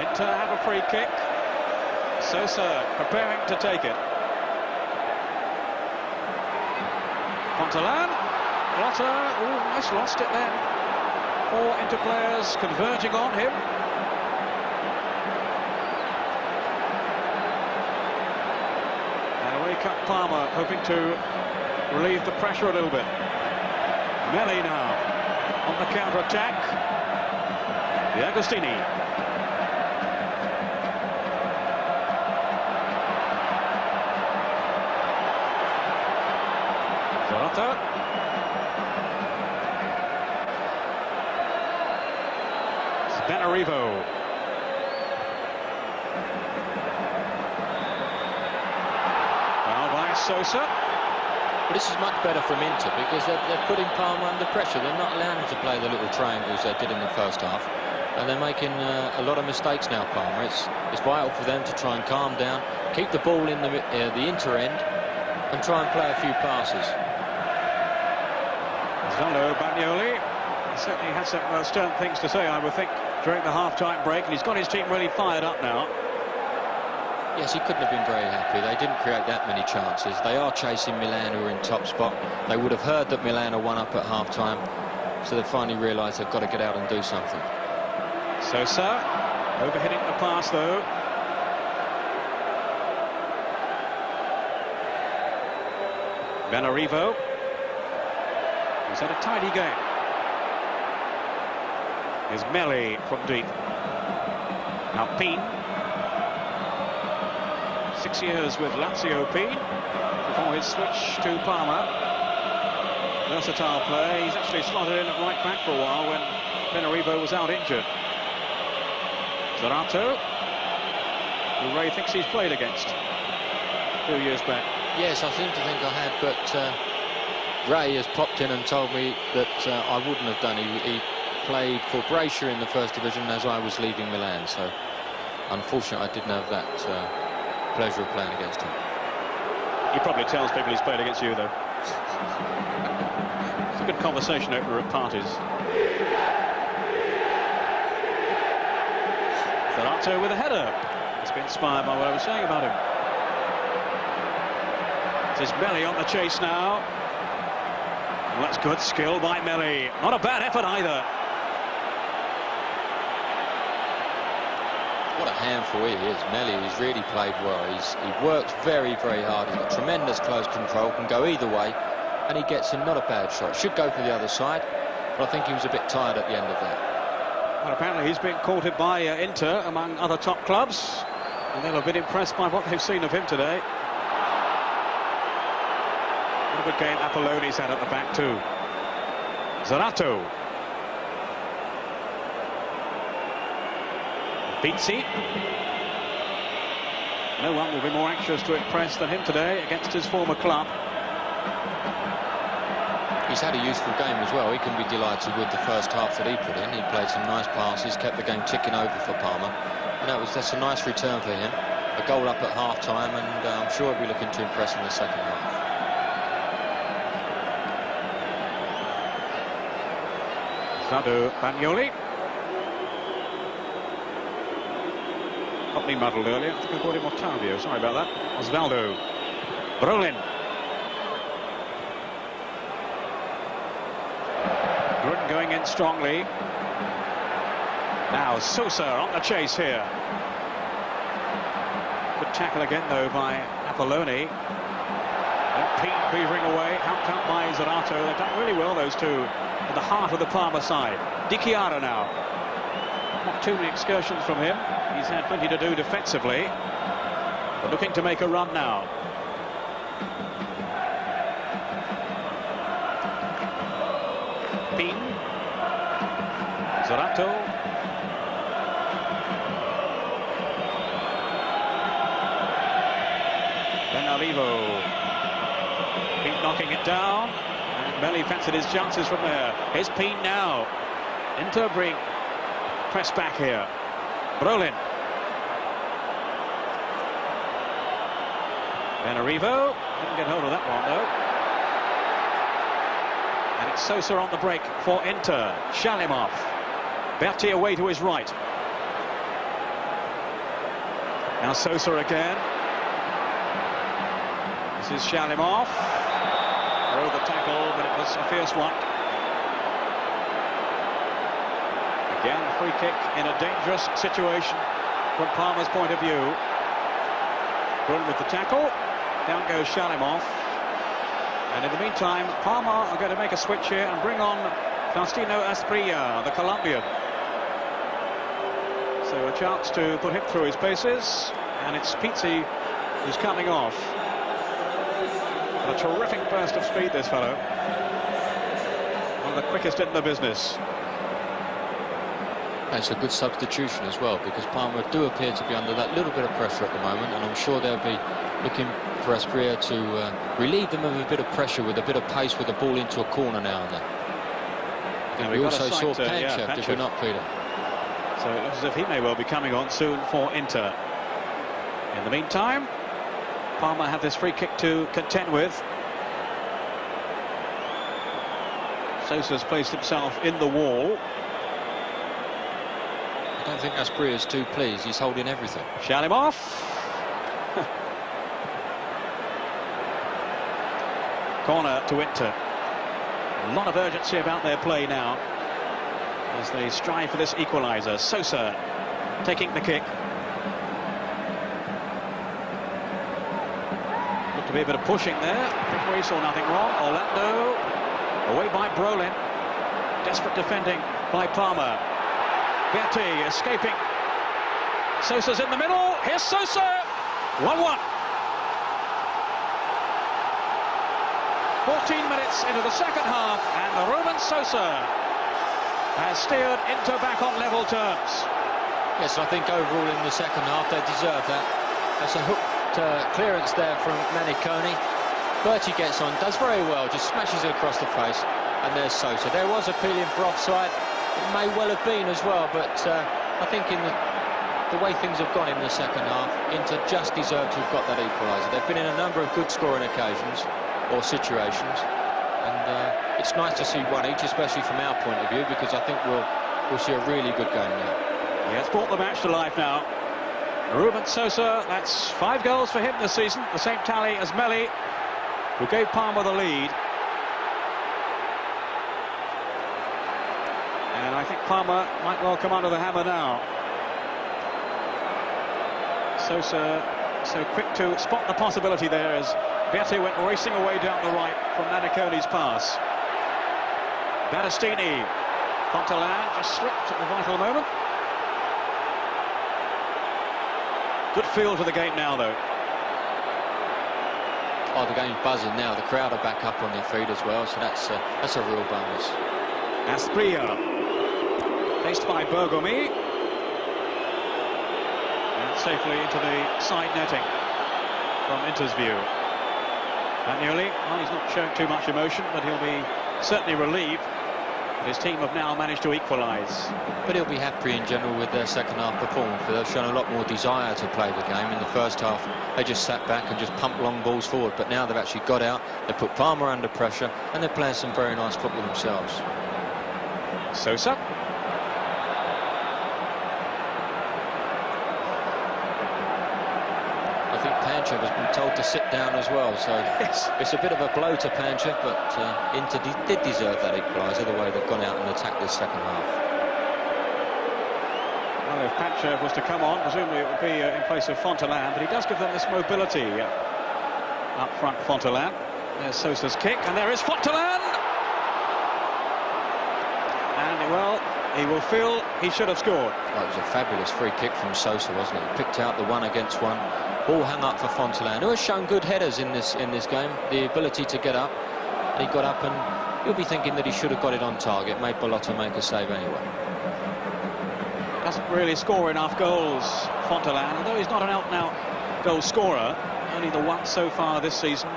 Inter have a free kick. Sosa preparing to take it. Fontelan. Balotta almost lost it then. 4 Inter players converging on him. Cut Parma, hoping to relieve the pressure a little bit. Melli now on the counter-attack. The Agostini. Zarata. Spanarivo. Sosa. But this is much better from Inter because they're putting Parma under pressure. They're not allowing them to play the little triangles they did in the first half. And they're making a lot of mistakes now, Parma. It's vital for them to try and calm down, keep the ball in the Inter end and try and play a few passes. Zolo Bagnoli certainly had some stern things to say, I would think, during the half-time break. And he's got his team really fired up now. Yes, he couldn't have been very happy. They didn't create that many chances. They are chasing Milan, who are in top spot. They would have heard that Milan are 1-up at half-time, so they finally realised they've got to get out and do something. Sosa, overhitting the pass, though. Benarivo. He's had a tidy game. Here's Melli from deep. Now Peen. 6 years with Lazio Peen before his switch to Parma. Versatile player. He's actually slotted in at right back for a while when Benarivo was out injured. Zarato, who Ray thinks he's played against 2 years back. Yes, I seem to think I had, but Ray has popped in and told me that I wouldn't have done. He played for Brescia in the first division as I was leaving Milan, so unfortunately, I didn't have that pleasure of playing against him. He probably tells people he's played against you, though. It's a good conversation opener at parties. Zarato with a header. He's been inspired by what I was saying about him. This is Melli on the chase now. Well, that's good skill by Melli. Not a bad effort either. What a handful he is. Melli has really played well. He works very, very hard. He's got tremendous close control, can go either way, and he gets in not a bad shot. Should go for the other side, but I think he was a bit tired at the end of that. Well, apparently he's been courted by Inter, among other top clubs, and they'll have been impressed by what they've seen of him today. What a good game Apolloni's had at the back too. Zarato. Pizzi. No one will be more anxious to impress than him today against his former club. He's had a useful game as well. He can be delighted with the first half that he put in. He played some nice passes, kept the game ticking over for Parma, and that's a nice return for him. A goal up at half-time, and I'm sure he'll be looking to impress in the second half. Sadu Bagnoli. Got me muddled earlier. I think I called him Octavio. Sorry about that. Osvaldo. Brolin. Grun going in strongly. Now Sosa on the chase here. Good tackle again though by Apolloni. And Pete beavering away. Helped out by Zarato. They've done really well, those two, at the heart of the Parma side. Di Chiara now. Not too many excursions from him. He's had plenty to do defensively, but looking to make a run now. Pin. Zarato. Benalivo. Pin knocking it down. And Melli fancied his chances from there. Here's Pin now. Inter bring press back here. Brolin. Benarivo didn't get hold of that one though. And it's Sosa on the break for Inter. Shalimov. Berti away to his right. Now Sosa again. This is Shalimov. Oh, the tackle, but it was a fierce one. Again, a free kick in a dangerous situation from Parma's point of view. Grun with the tackle. Down goes Shalimov. And in the meantime, Parma are going to make a switch here and bring on Faustino Asprilla, the Colombian. So a chance to put him through his paces. And it's Pizzi who's coming off. A terrific burst of speed, this fellow. One of the quickest in the business. It's a good substitution as well, because Parma do appear to be under that little bit of pressure at the moment, and I'm sure they'll be looking for Asprilla to relieve them of a bit of pressure with a bit of pace with the ball into a corner now and then. And we also saw Panchev, did we not, Peter? So it looks as if he may well be coming on soon for Inter. In the meantime, Parma have this free kick to contend with. Sosa's placed himself in the wall. I don't think Asprilla's too pleased. He's holding everything. Shalimov. Corner to Inter. A lot of urgency about their play now as they strive for this equaliser. Sosa taking the kick. Looked to be a bit of pushing there. He saw nothing wrong. Orlando away by Brolin. Desperate defending by Parma. Berti escaping. Sosa's in the middle. Here's Sosa. 1-1. 14 minutes into the second half, and Roman Sosa has steered Inter back on level terms. Yes, I think overall in the second half they deserve that. That's a hooked clearance there from Maniconi. Berti gets on, does very well, just smashes it across the face, and there's Sosa. There was appealing for offside. It may well have been as well, but I think in the the way things have gone in the second half, Inter just deserve to have got that equaliser. They've been in a number of good scoring occasions or situations, and it's nice to see one each, especially from our point of view, because I think we'll see a really good game now. He has brought the match to life now. Ruben Sosa, that's 5 goals for him this season, the same tally as Melli, who gave Parma the lead. And I think Parma might well come under the hammer now. Sosa so quick to spot the possibility there as Betti went racing away down the right from Naniconi's pass. Battistini, Fontalan just slipped at the vital moment. Good feel to the game now, though. Oh, the game's buzzing now. The crowd are back up on their feet as well, so that's a real bonus. Asprilla, faced by Bergomi, and safely into the side netting from Inter's view. Agnelli, well, he's not showing too much emotion, but he'll be certainly relieved that his team have now managed to equalise. But he'll be happy in general with their second half performance, but they've shown a lot more desire to play the game. In the first half, they just sat back and just pumped long balls forward, but now they've actually got out, they put Parma under pressure, and they're playing some very nice football themselves. Sosa. I think Panchev has been told to sit down as well, so Yes. It's a bit of a blow to Panchev, but Inter did deserve that equaliser, the way they've gone out and attacked this second half. Well, if Panchev was to come on, presumably it would be in place of Fontalan, but he does give them this mobility up front. Fontalan. There's Sosa's kick, and there is Fontalan. And well, he will feel he should have scored. That was a fabulous free kick from Sosa, wasn't it? He picked out the 1-against-1. Ball hung up for Fontalan, who has shown good headers in this game, the ability to get up. And he got up, and you'll be thinking that he should have got it on target, made Bellotta make a save anyway. Doesn't really score enough goals, Fontalan, although he's not an out-and-out goal scorer. Only the one so far this season,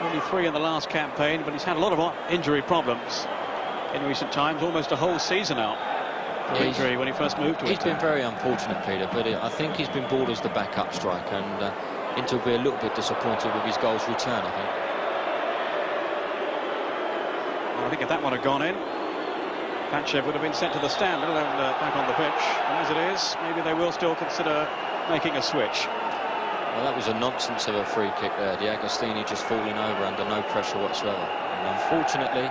only 3 in the last campaign, but he's had a lot of injury problems in recent times, almost a whole season out for injury when he first moved to it. He's been very unfortunate, Peter, but I think he's been brought as the backup striker, and Inter will be a little bit disappointed with his goals return, I think. Well, I think if that one had gone in, Panchev would have been sent to the stand, let alone back on the pitch. And as it is, maybe they will still consider making a switch. Well, that was a nonsense of a free kick there. D'Agostini just falling over under no pressure whatsoever. And unfortunately,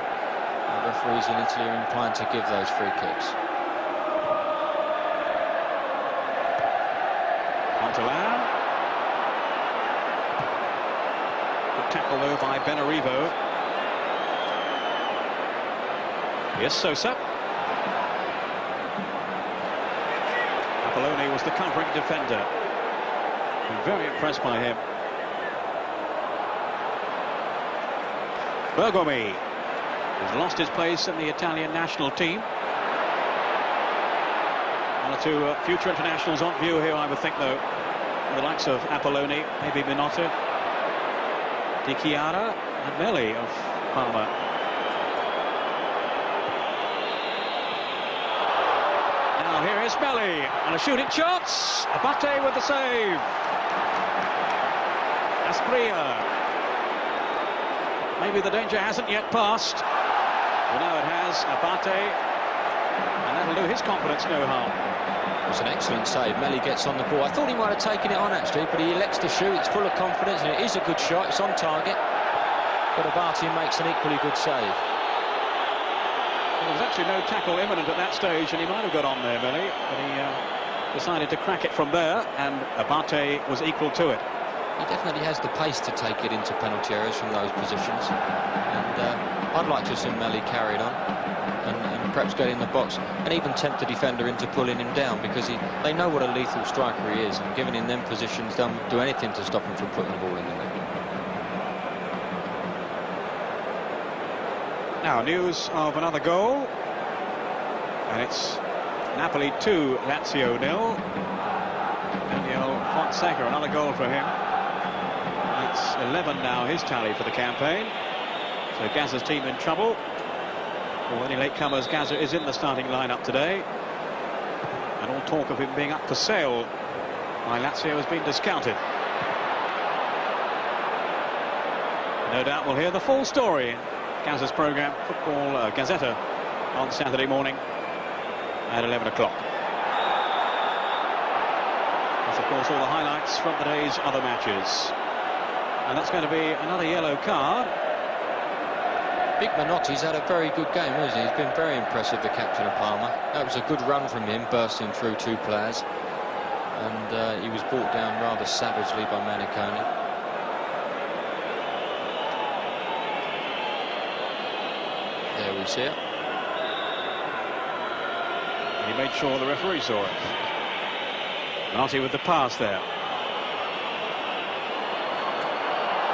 referees in Italy are inclined to give those free kicks. Fontalan. Good tackle though by Benarivo. Here's Sosa. Apolloni was the covering defender. I'm very impressed by him. Bergomi, who's lost his place in the Italian national team. One or two future internationals on view here, I would think, though. The likes of Apolloni, maybe Minotta, Di Chiara, and Melli of Parma. Now here is Melli, and a shooting shot. Abate with the save. Asprilla. Maybe the danger hasn't yet passed. Well, now it has. Abate, and that'll do his confidence no harm. It was an excellent save. Melli gets on the ball. I thought he might have taken it on, actually, but he elects to shoot. It's full of confidence, and it is a good shot. It's on target. But Abate makes an equally good save. Well, there was actually no tackle imminent at that stage, and he might have got on there, Melli, but he decided to crack it from there, and Abate was equal to it. He definitely has the pace to take it into penalty areas from those positions, and I'd like to have seen Melli carried on and perhaps get in the box and even tempt the defender into pulling him down, because they know what a lethal striker he is, and given in them positions they'll do anything to stop him from putting the ball in the net. Now news of another goal, and it's Napoli 2, Lazio 0. Daniel Fonseca, another goal for him. It's 11 now, his tally for the campaign. So Gazza's team in trouble. For any latecomers, Gazza is in the starting lineup today. And all talk of him being up for sale by Lazio has been discounted. No doubt we'll hear the full story. Gazza's programme, Football Gazzetta, on Saturday morning at 11 o'clock. That's, of course, all the highlights from the day's other matches. And that's going to be another yellow card. Big Manotti's had a very good game, hasn't he? He's been very impressive, the captain of Parma. That was a good run from him, bursting through two players. And he was brought down rather savagely by Manicone. There we see it. He made sure the referee saw it. Manotti with the pass there.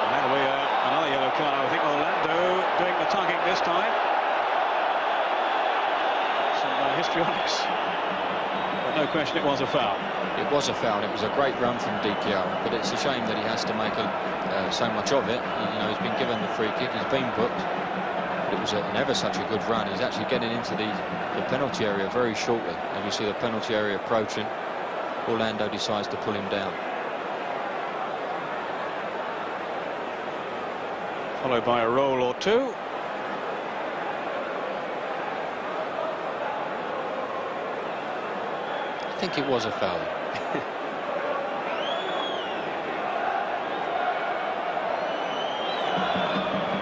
And that'll be another yellow card. I think Orlando doing the tugging this time. Some histrionics. But no question it was a foul. It was a foul. It was a great run from Di Chiara, but it's a shame that he has to make so much of it. You know, he's been given the free kick, he's been booked. It was an ever such a good run. He's actually getting into the penalty area very shortly. And you see the penalty area approaching. Orlando decides to pull him down. Followed by a roll or two. I think it was a foul.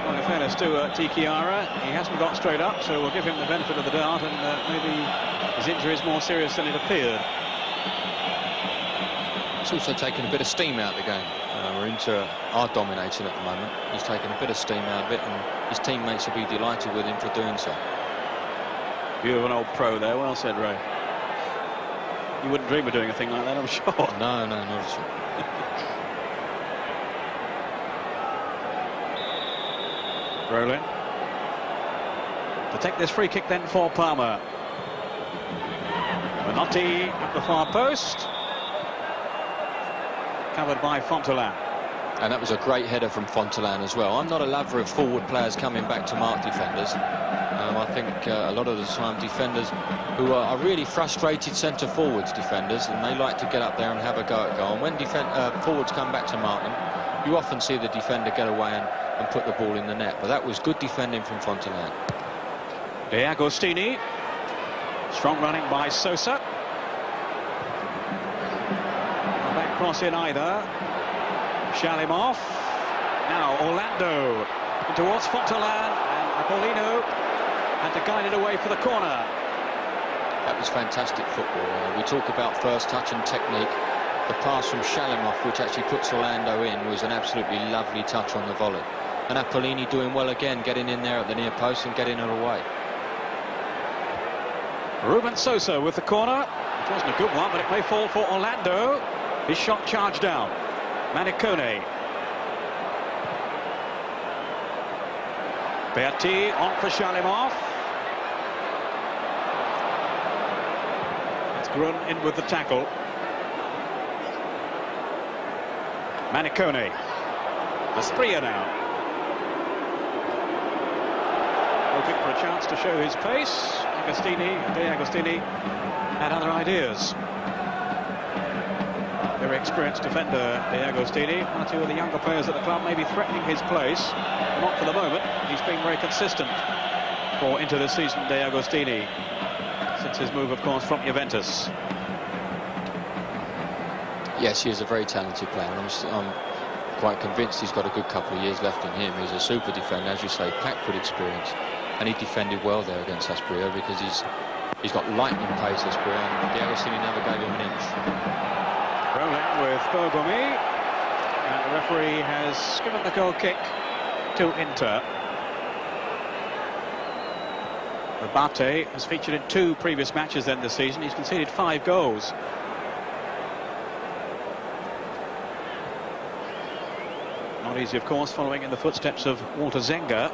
Well, in fairness to Di Chiara, he hasn't got straight up, so we'll give him the benefit of the doubt, and maybe his injury is more serious than it appeared. It's also taken a bit of steam out of the game. Inter are dominating at the moment. He's taken a bit of steam out of it, and his teammates will be delighted with him for doing so. View of an old pro there. Well said, Ray. You wouldn't dream of doing a thing like that, I'm sure. No, not at all. Rolling. To take this free kick then for Parma. Manotti at the far post. Covered by Fontelan. And that was a great header from Fontelan as well. I'm not a lover of forward players coming back to mark defenders. I think a lot of the time defenders who are really frustrated centre forwards defenders, and they like to get up there and have a go at goal. And when forwards come back to mark them, you often see the defender get away and put the ball in the net. But that was good defending from Fontelan. De Agostini. Strong running by Sosa. Back cross in either. Shalimov. Now Orlando towards Fontelan, and Apollino had to guide it away for the corner. That was fantastic football. We talk about first touch and technique. The pass from Shalimov, which actually puts Orlando in, was an absolutely lovely touch on the volley. And Apollini doing well again, getting in there at the near post and getting it away. Ruben Sosa with the corner. It wasn't a good one, but it may fall for Orlando. His shot charged down. Manicone. Berti on for Shalimov. It's Grun in with the tackle. Manicone. Aspria now. Hoping for a chance to show his pace. De Agostini had other ideas. Very experienced defender, De Agostini. One or two of the younger players at the club maybe threatening his place. Not for the moment. He's been very consistent for into the season, De Agostini, since his move, of course, from Juventus. Yes, he is a very talented player. I'm quite convinced he's got a good couple of years left in him. He's a super defender, as you say, packed with experience. And he defended well there against Aspria, because he's got lightning pace, Aspria, and De Agostini never gave him an inch. Rolling with Bergomi, and the referee has given the goal kick to Inter. Abate has featured in 2 previous matches then this season. He's conceded 5 goals. Not easy, of course, following in the footsteps of Walter Zenga,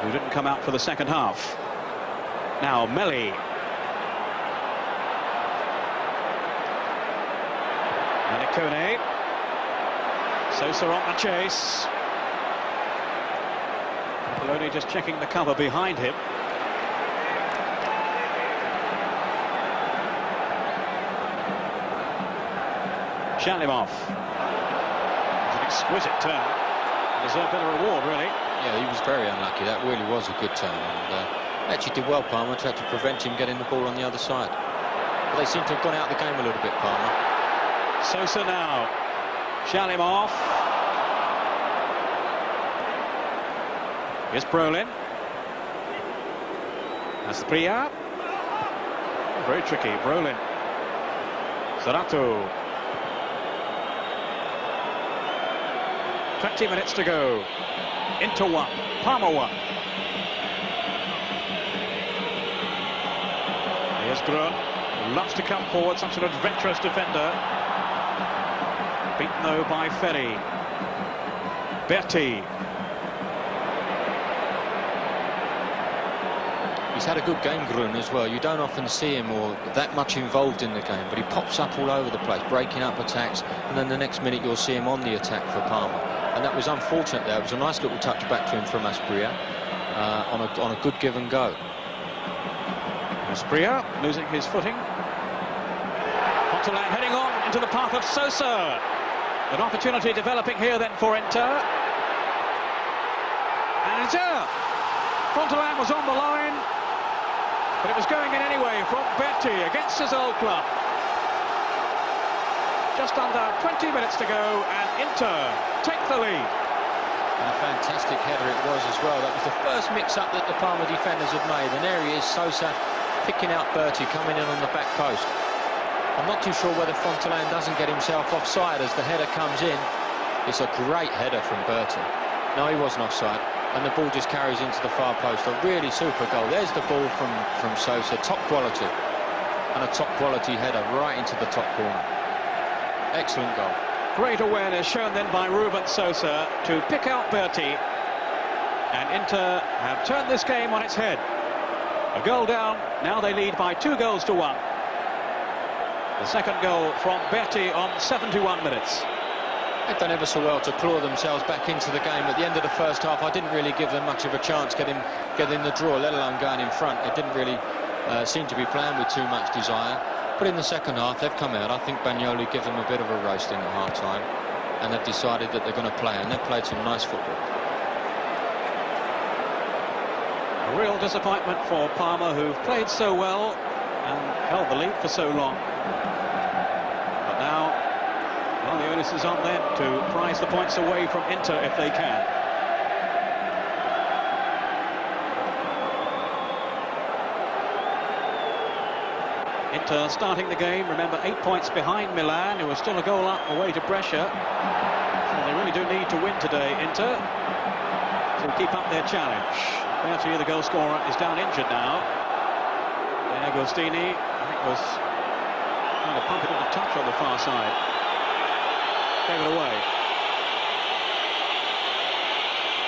who didn't come out for the second half. Now Melli. Manicone. Sosa on the chase. Apolloni just checking the cover behind him. Shalimov. It's an exquisite turn. Deserved a bit of reward, really. Yeah, he was very unlucky. That really was a good turn. And actually did well, Parma, tried to prevent him getting the ball on the other side. But they seem to have gone out of the game a little bit, Parma. Sosa now. Shalimov. Here's Brolin. That's Priya. Very tricky, Brolin. Zarato. 20 minutes to go. Inter 1, Parma 1. Here's Grun, who loves to come forward, such an adventurous defender. Beaten though by Ferry. Berti. He's had a good game, Grun, as well. You don't often see him or that much involved in the game, but he pops up all over the place, breaking up attacks, and then the next minute you'll see him on the attack for Parma. And that was unfortunate there. It was a nice little touch back to him from Asprilla on a good give and go. Asprilla losing his footing. Fontaine heading on into the path of Sosa. An opportunity developing here then for Inter. And Inter. Fontaine was on the line, but it was going in anyway from Berti against his old club. Just under 20 minutes to go, and Inter take the lead. And a fantastic header it was as well. That was the first mix-up that the Parma defenders had made. And there he is, Sosa picking out Berti, coming in on the back post. I'm not too sure whether Fontaine doesn't get himself offside as the header comes in. It's a great header from Berti. No, he wasn't offside. And the ball just carries into the far post. A really super goal. There's the ball from Sosa, top quality. And a top quality header right into the top corner. Excellent goal. Great awareness shown then by Ruben Sosa to pick out Berti. And Inter have turned this game on its head. A goal down, now they lead by 2 goals to 1. The second goal from Berti on 71 minutes. They've done ever so well to claw themselves back into the game. At the end of the first half, I didn't really give them much of a chance getting the draw, let alone going in front. It didn't really seem to be playing with too much desire. But in the second half, they've come out. I think Bagnoli gave them a bit of a roasting at half-time. And they've decided that they're going to play. And they've played some nice football. A real disappointment for Parma, who've played so well and held the lead for so long. But now, well, the onus is on them to prize the points away from Inter if they can. Inter starting the game, remember, 8 points behind Milan, who are still a goal up away to Brescia. So they really do need to win today, Inter, to keep up their challenge. Berti, the goal scorer, is down injured now. Agostini, I think, was trying to pump it into touch on the far side. Gave it away.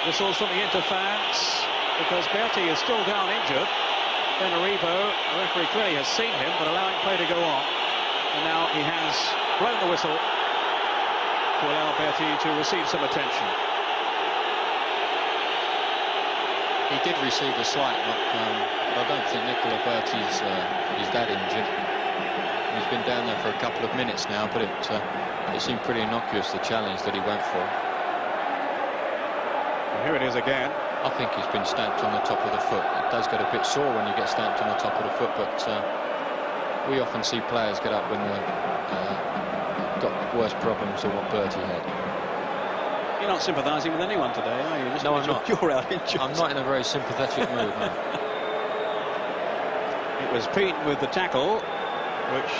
Whistles from the Inter fans, because Berti is still down injured. Benarivo, the referee clearly has seen him, but allowing play to go on. And now he has blown the whistle to allow Berti to receive some attention. He did receive a slight knock, but I don't think Nicola Berti is that injured. He's been down there for a couple of minutes now, but it seemed pretty innocuous, the challenge that he went for. And here it is again. I think he's been stamped on the top of the foot. It does get a bit sore when you get stamped on the top of the foot, but we often see players get up when they've got worse problems than what Berti had. You're not sympathising with anyone today, are you? No, I'm not. You're out injured. I'm not in a very sympathetic mood, no. It was Pete with the tackle, which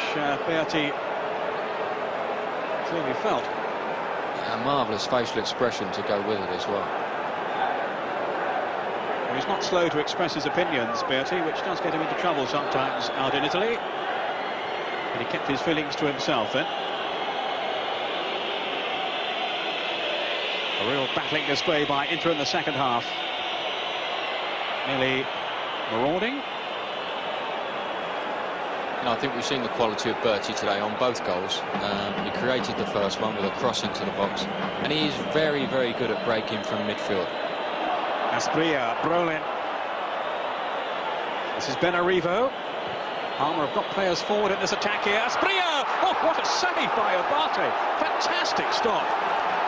Berti clearly felt. A marvellous facial expression to go with it as well. He's not slow to express his opinions, Berti, which does get him into trouble sometimes out in Italy. But he kept his feelings to himself then. A real battling display by Inter in the second half. Nearly marauding. I think we've seen the quality of Berti today on both goals. He created the first one with a cross into the box, and he is very, very good at breaking from midfield. Asprilla, Brolin. This is Benarivo. Parma have got players forward in this attack here. Asprilla! Oh, what a save by Abate. Fantastic stop.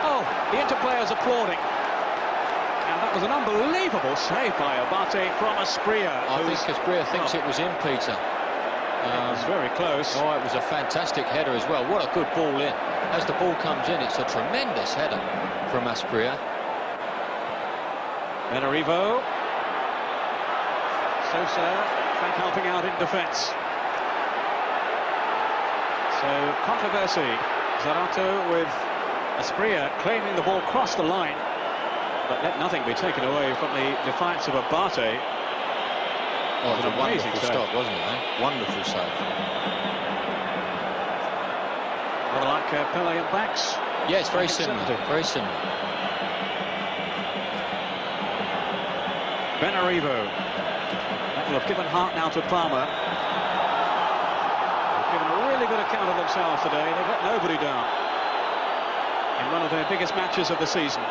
Oh, the Inter players applauding. And that was an unbelievable save by Abate from Asprilla. I think Asprilla thinks it was in, Peter. It was very close. Oh, it was a fantastic header as well. What a good ball in. As the ball comes in, it's a tremendous header from Asprilla. Benarivo. Sosa helping out in defence. So, controversy. Zarato with Asprilla claiming the ball crossed the line, but let nothing be taken away from the defiance of Abate. Oh, it was a wonderful stop, wasn't it, eh? Wonderful save. Rather like Pele and backs. Yes, very similar. Very similar. Benarivo. That will have given heart now to Parma. They've given a really good account of themselves today. They've let nobody down in one of their biggest matches of the season.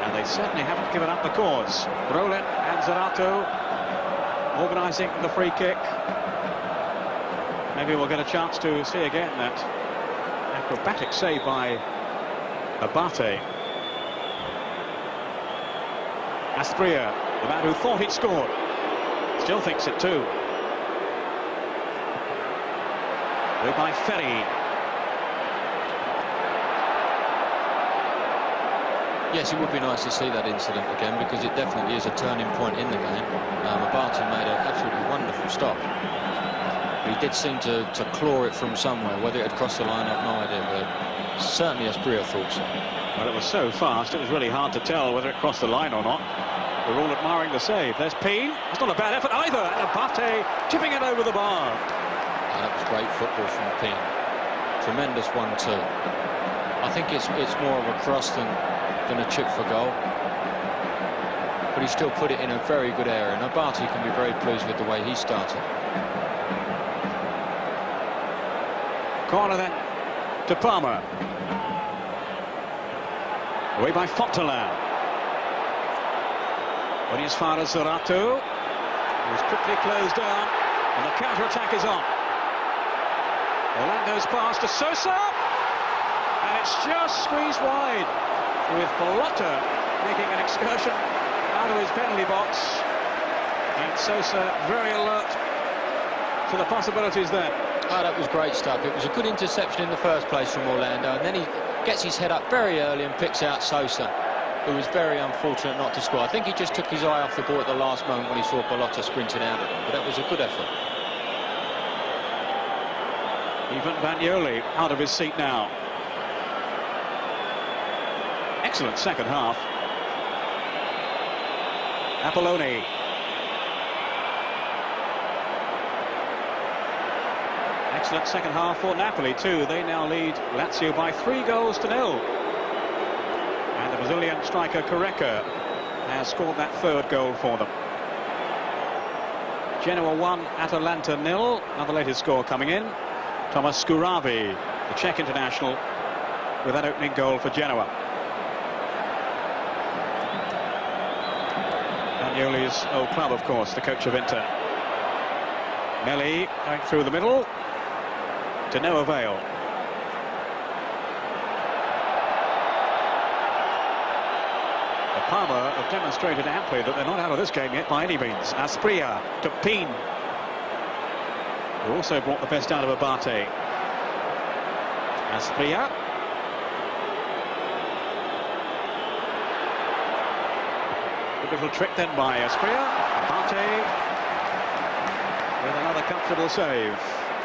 And they certainly haven't given up the cause. Brolin and Zarato organising the free kick. Maybe we'll get a chance to see again that acrobatic save by Abate. Asprilla, the man who thought he'd scored, still thinks it too. Way by Ferry. Yes, it would be nice to see that incident again, because it definitely is a turning point in the game. Abate made an absolutely wonderful stop. But he did seem to claw it from somewhere. Whether it had crossed the line, I've no idea, but certainly Asprilla thought so. Well, it was so fast, it was really hard to tell whether it crossed the line or not. We're all admiring the save. There's Peen. It's not a bad effort either. And Abate chipping it over the bar. Oh, that was great football from Peen. Tremendous 1-2. I think it's more of a cross than a chip for goal. But he still put it in a very good area. And Abate can be very pleased with the way he started. Corner then to Parma. Away by Fontaine. When as far as Zarato, who's quickly closed down, and the counter-attack is on. Orlando's pass to Sosa, and it's just squeezed wide, with Balotta making an excursion out of his penalty box, and Sosa very alert to the possibilities there. Oh, that was great stuff. It was a good interception in the first place from Orlando, and then he gets his head up very early and picks out Sosa, who was very unfortunate not to score. I think he just took his eye off the ball at the last moment when he saw Balotta sprinting out of him, but that was a good effort. Even Bagnoli out of his seat now. Excellent second half. Apolloni. Excellent second half for Napoli too. They now lead Lazio by 3-0. And the Brazilian striker Careca has scored that third goal for them. Genoa 1, Atalanta 0. Another latest score coming in. Thomas Scuravi, the Czech international, with that opening goal for Genoa. Bagnoli's old club, of course, the coach of Inter. Melli going through the middle, to no avail. The Parma have demonstrated amply that they're not out of this game yet by any means. Asprilla to Peen, who also brought the best out of Abate. Asprilla. Good little trick then by Asprilla. Abate with another comfortable save.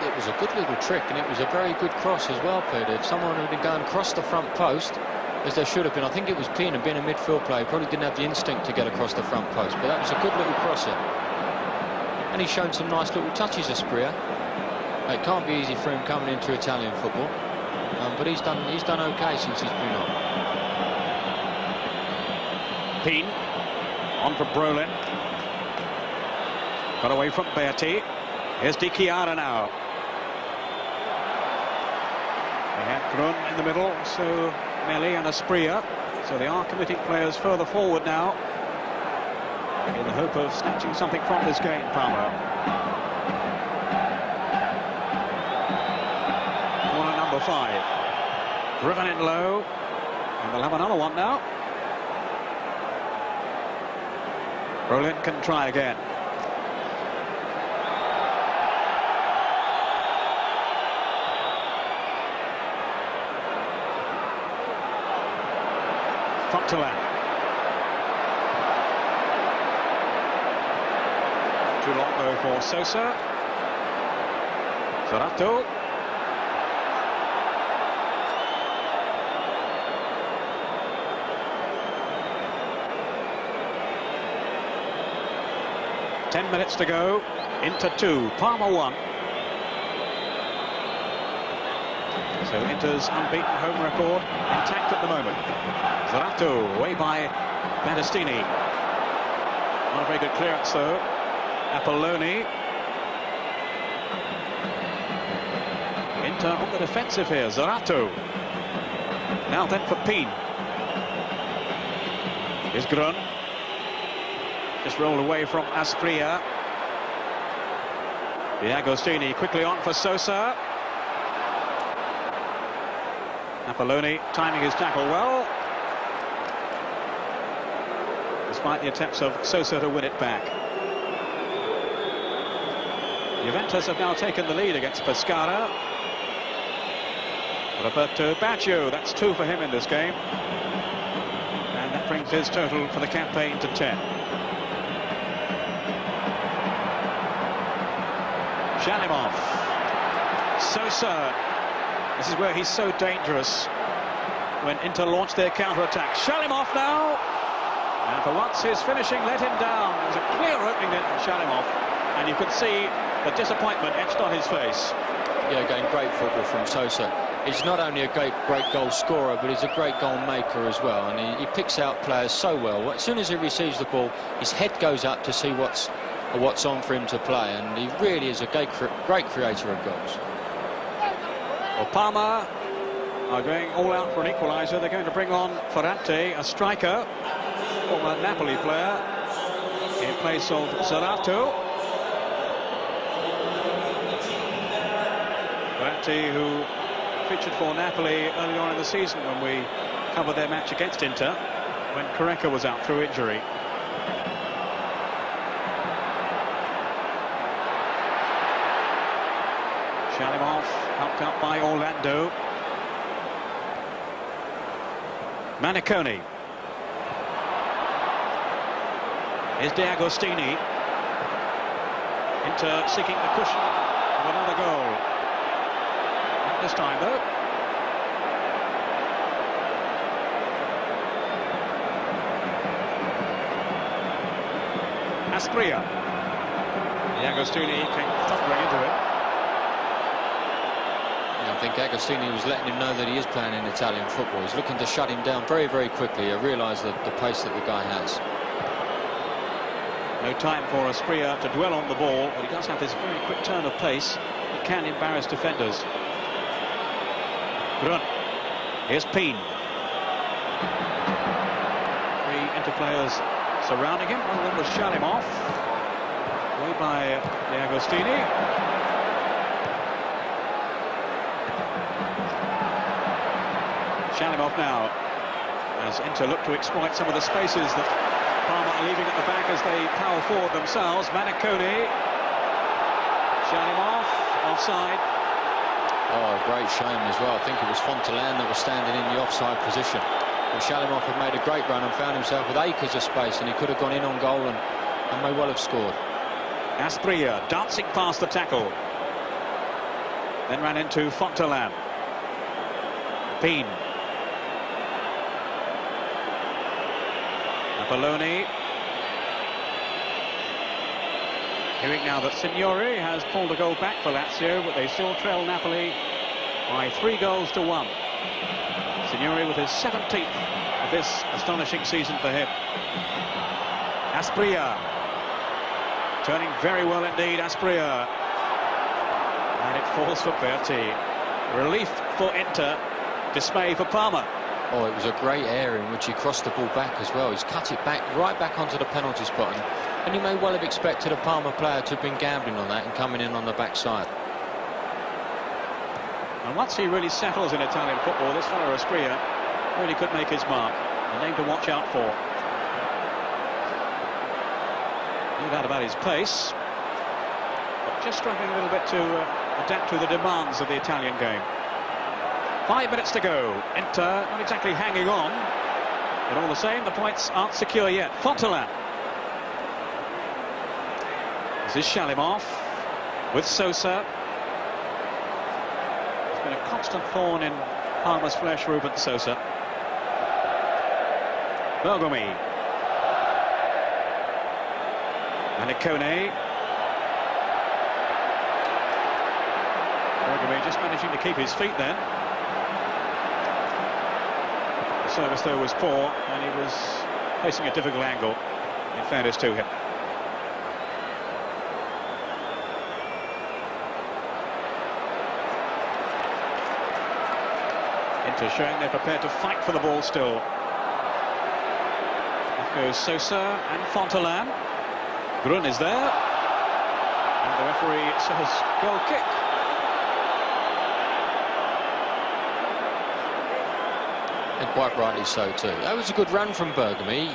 It was a good little trick, and it was a very good cross as well, Peter. If someone had been going across the front post, as there should have been, I think it was Pena being a midfield player, probably didn't have the instinct to get across the front post, but that was a good little crosser. And he's shown some nice little touches, Asprilla. It can't be easy for him coming into Italian football, but he's done okay since he's been on. Peen on for Brolin. Got away from Berti. Here's Di Chiara now. They had Grun in the middle, so Melli and Asprilla. So they are committing players further forward now. in the hope of snatching something from this game, Parma. Corner number 5. Driven in low, and they'll have another one now. Brolin can try again. Fontelan. Too long though for Sosa. Zarato. Ten minutes to go. Inter 2, Parma 1. So Inter's unbeaten home record intact at the moment. Zarato away by Battistini. Not a very good clearance though. Apolloni. Inter on the defensive here. Zarato. Now then for Peen. Here's Grun. Just rolled away from Asprilla. D'Agostini quickly on for Sosa. Apolloni timing his tackle well, despite the attempts of Sosa to win it back. Juventus have now taken the lead against Pescara. Roberto Baggio, that's 2 for him in this game. And that brings his total for the campaign to 10. Shalimov. Sosa. This is where he's so dangerous when Inter launched their counter-attack. Shalimov now. And for once his finishing let him down. It was a clear opening in from Shalimov. And you could see the disappointment etched on his face. Yeah, again, great football from Sosa. He's not only a great goal scorer, but he's a great goal maker as well. And he picks out players so well. As soon as he receives the ball, his head goes up to see what's on for him to play. And he really is a great creator of goals. Well, Parma are going all out for an equaliser. They're going to bring on Ferrante, a striker, former Napoli player, in place of Zarato. Ferrante, who featured for Napoli early on in the season when we covered their match against Inter, when Correca was out through injury. Shalimov helped out by Orlando. Maniconi. Here's D'Agostini. Inter seeking the cushion of another goal. Not this time though. Asprilla. D'Agostini came thundering into it. I think Agostini was letting him know that he is playing in Italian football. He's looking to shut him down very, very quickly. I realise the pace that the guy has. No time for Asprilla to dwell on the ball, but he does have this very quick turn of pace. It can embarrass defenders. Grun. Here's Peen. 3 Inter players surrounding him. One of them was Shalimov. Away by D'Agostini. Shalimov now, as Inter look to exploit some of the spaces that Parma are leaving at the back as they power forward themselves. Maniconi. Shalimov, offside. Oh, great shame as well. I think it was Fontelan that was standing in the offside position. But Shalimov had made a great run and found himself with acres of space, and he could have gone in on goal and may well have scored. Asprilla dancing past the tackle. Then ran into Fontelan. Peen. Apolloni. Hearing now that Signori has pulled a goal back for Lazio, but they still trail Napoli by 3-1. Signori with his 17th of this astonishing season for him. Asprilla. Turning very well indeed, Asprilla. And it falls for Berti. Relief for Inter, dismay for Parma. Oh, it was a great area in which he crossed the ball back as well. He's cut it back, right back onto the penalty spot. And you may well have expected a Parma player to have been gambling on that and coming in on the backside. And once he really settles in Italian football, this fellow Aspria really could make his mark. A name to watch out for. No doubt about his pace, but just struggling a little bit to adapt to the demands of the Italian game. 5 minutes to go. Inter not exactly hanging on, but all the same, the points aren't secure yet. Fontaine. This is Shalimov with Sosa. He's been a constant thorn in Parma's flesh, Ruben Sosa. Bergomi. Manicone. Bergomi just managing to keep his feet then. The service though was poor, and he was facing a difficult angle, in fairness to him. Inter showing they're prepared to fight for the ball still. Goes Sosa and Fontaine. Grun is there, and the referee says goal kick. And quite rightly so too. That was a good run from Bergomi.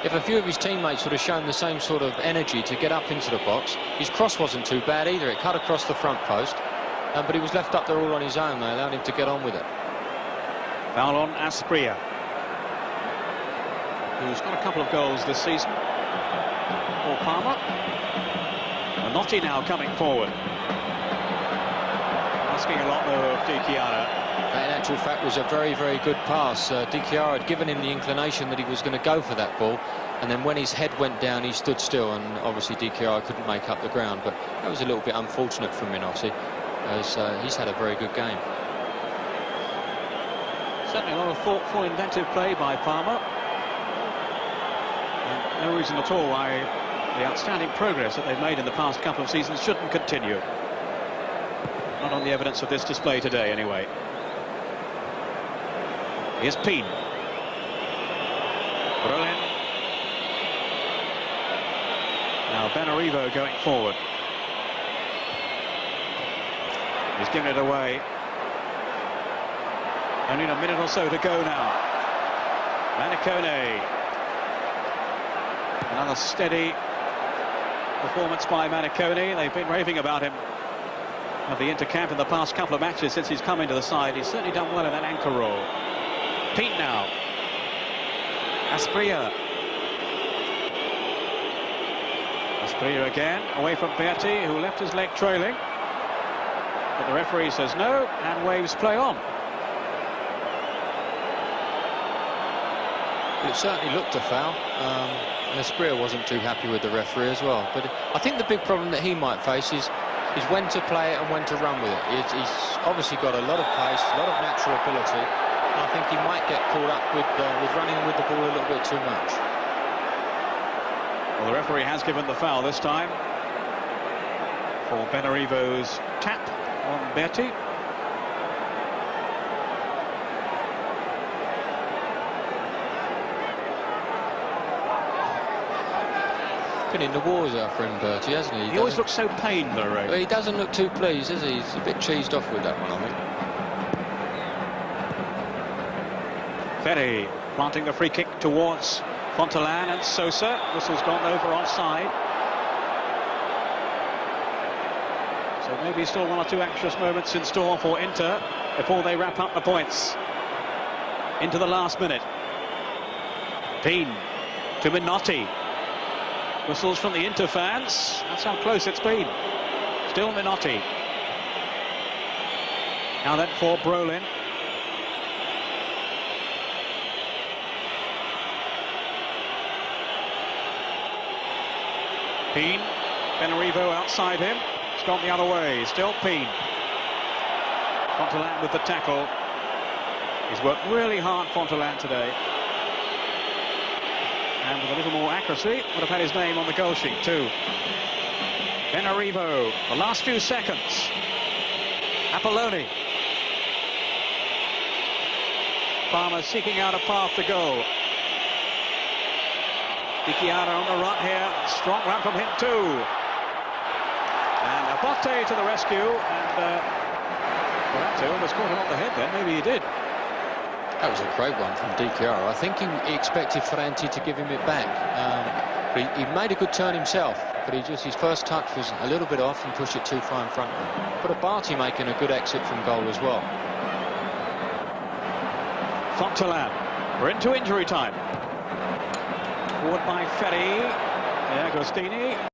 If a few of his teammates would have shown the same sort of energy to get up into the box, his cross wasn't too bad either. It cut across the front post, but he was left up there all on his own. They allowed him to get on with it. Foul on Aspria, who's got a couple of goals this season for Parma. Menotti now coming forward. Asking a lot though of Di Chiara. That in actual fact was a very, very good pass. Di Chiara had given him the inclination that he was going to go for that ball, and then when his head went down he stood still, and obviously Di Chiara couldn't make up the ground. But that was a little bit unfortunate for Menotti, as he's had a very good game. Certainly a lot of thoughtful, inventive play by Parma. No reason at all why the outstanding progress that they've made in the past couple of seasons shouldn't continue. Not on the evidence of this display today, anyway. Here's Peen. Berlin. Now Benarivo going forward. He's given it away. Only a minute or so to go now. Manicone. Another steady performance by Manicone. They've been raving about him at the Inter camp in the past couple of matches since he's come into the side. He's certainly done well in that anchor role. Pete now. Aspria. Aspria again, away from Berti, who left his leg trailing. But the referee says no, and waves play on. Well, it certainly looked a foul. And Aspria wasn't too happy with the referee as well. But I think the big problem that he might face is when to play it and when to run with it. He's obviously got a lot of pace, a lot of natural ability. And I think he might get caught up with running with the ball a little bit too much. Well, the referee has given the foul this time for Benarivo's tap on Berti. Been in the wars, our friend Berti, hasn't he? He always looks so pained, though, Ray. Well, he doesn't look too pleased, does he? He's a bit cheesed off with that one, I think. Ferry planting the free kick towards Fontaine and Sosa. Whistle's gone over onside. So maybe still one or two anxious moments in store for Inter before they wrap up the points. Into the last minute. Peen to Menotti. Whistles from the Inter fans. That's how close it's been. Still Menotti. Now then for Brolin. Peen. Benarivo outside him. It's gone the other way. Still Peen. Fontaine with the tackle. He's worked really hard, Fontaine, today. And with a little more accuracy, would have had his name on the goal sheet too. Benarivo, the last few seconds. Apolloni. Parma seeking out a path to go. Dichiara on the run here. Strong run from him too. And Abote to the rescue. And Berardi almost caught him on the head then. Maybe he did. That was a great one from Dichiara. I think he expected Ferranti to give him it back. But he made a good turn himself. But his first touch was a little bit off and pushed it too far in front. But Abati making a good exit from goal as well. Fontelan. We're into injury time. Forward by Ferri. Agostini.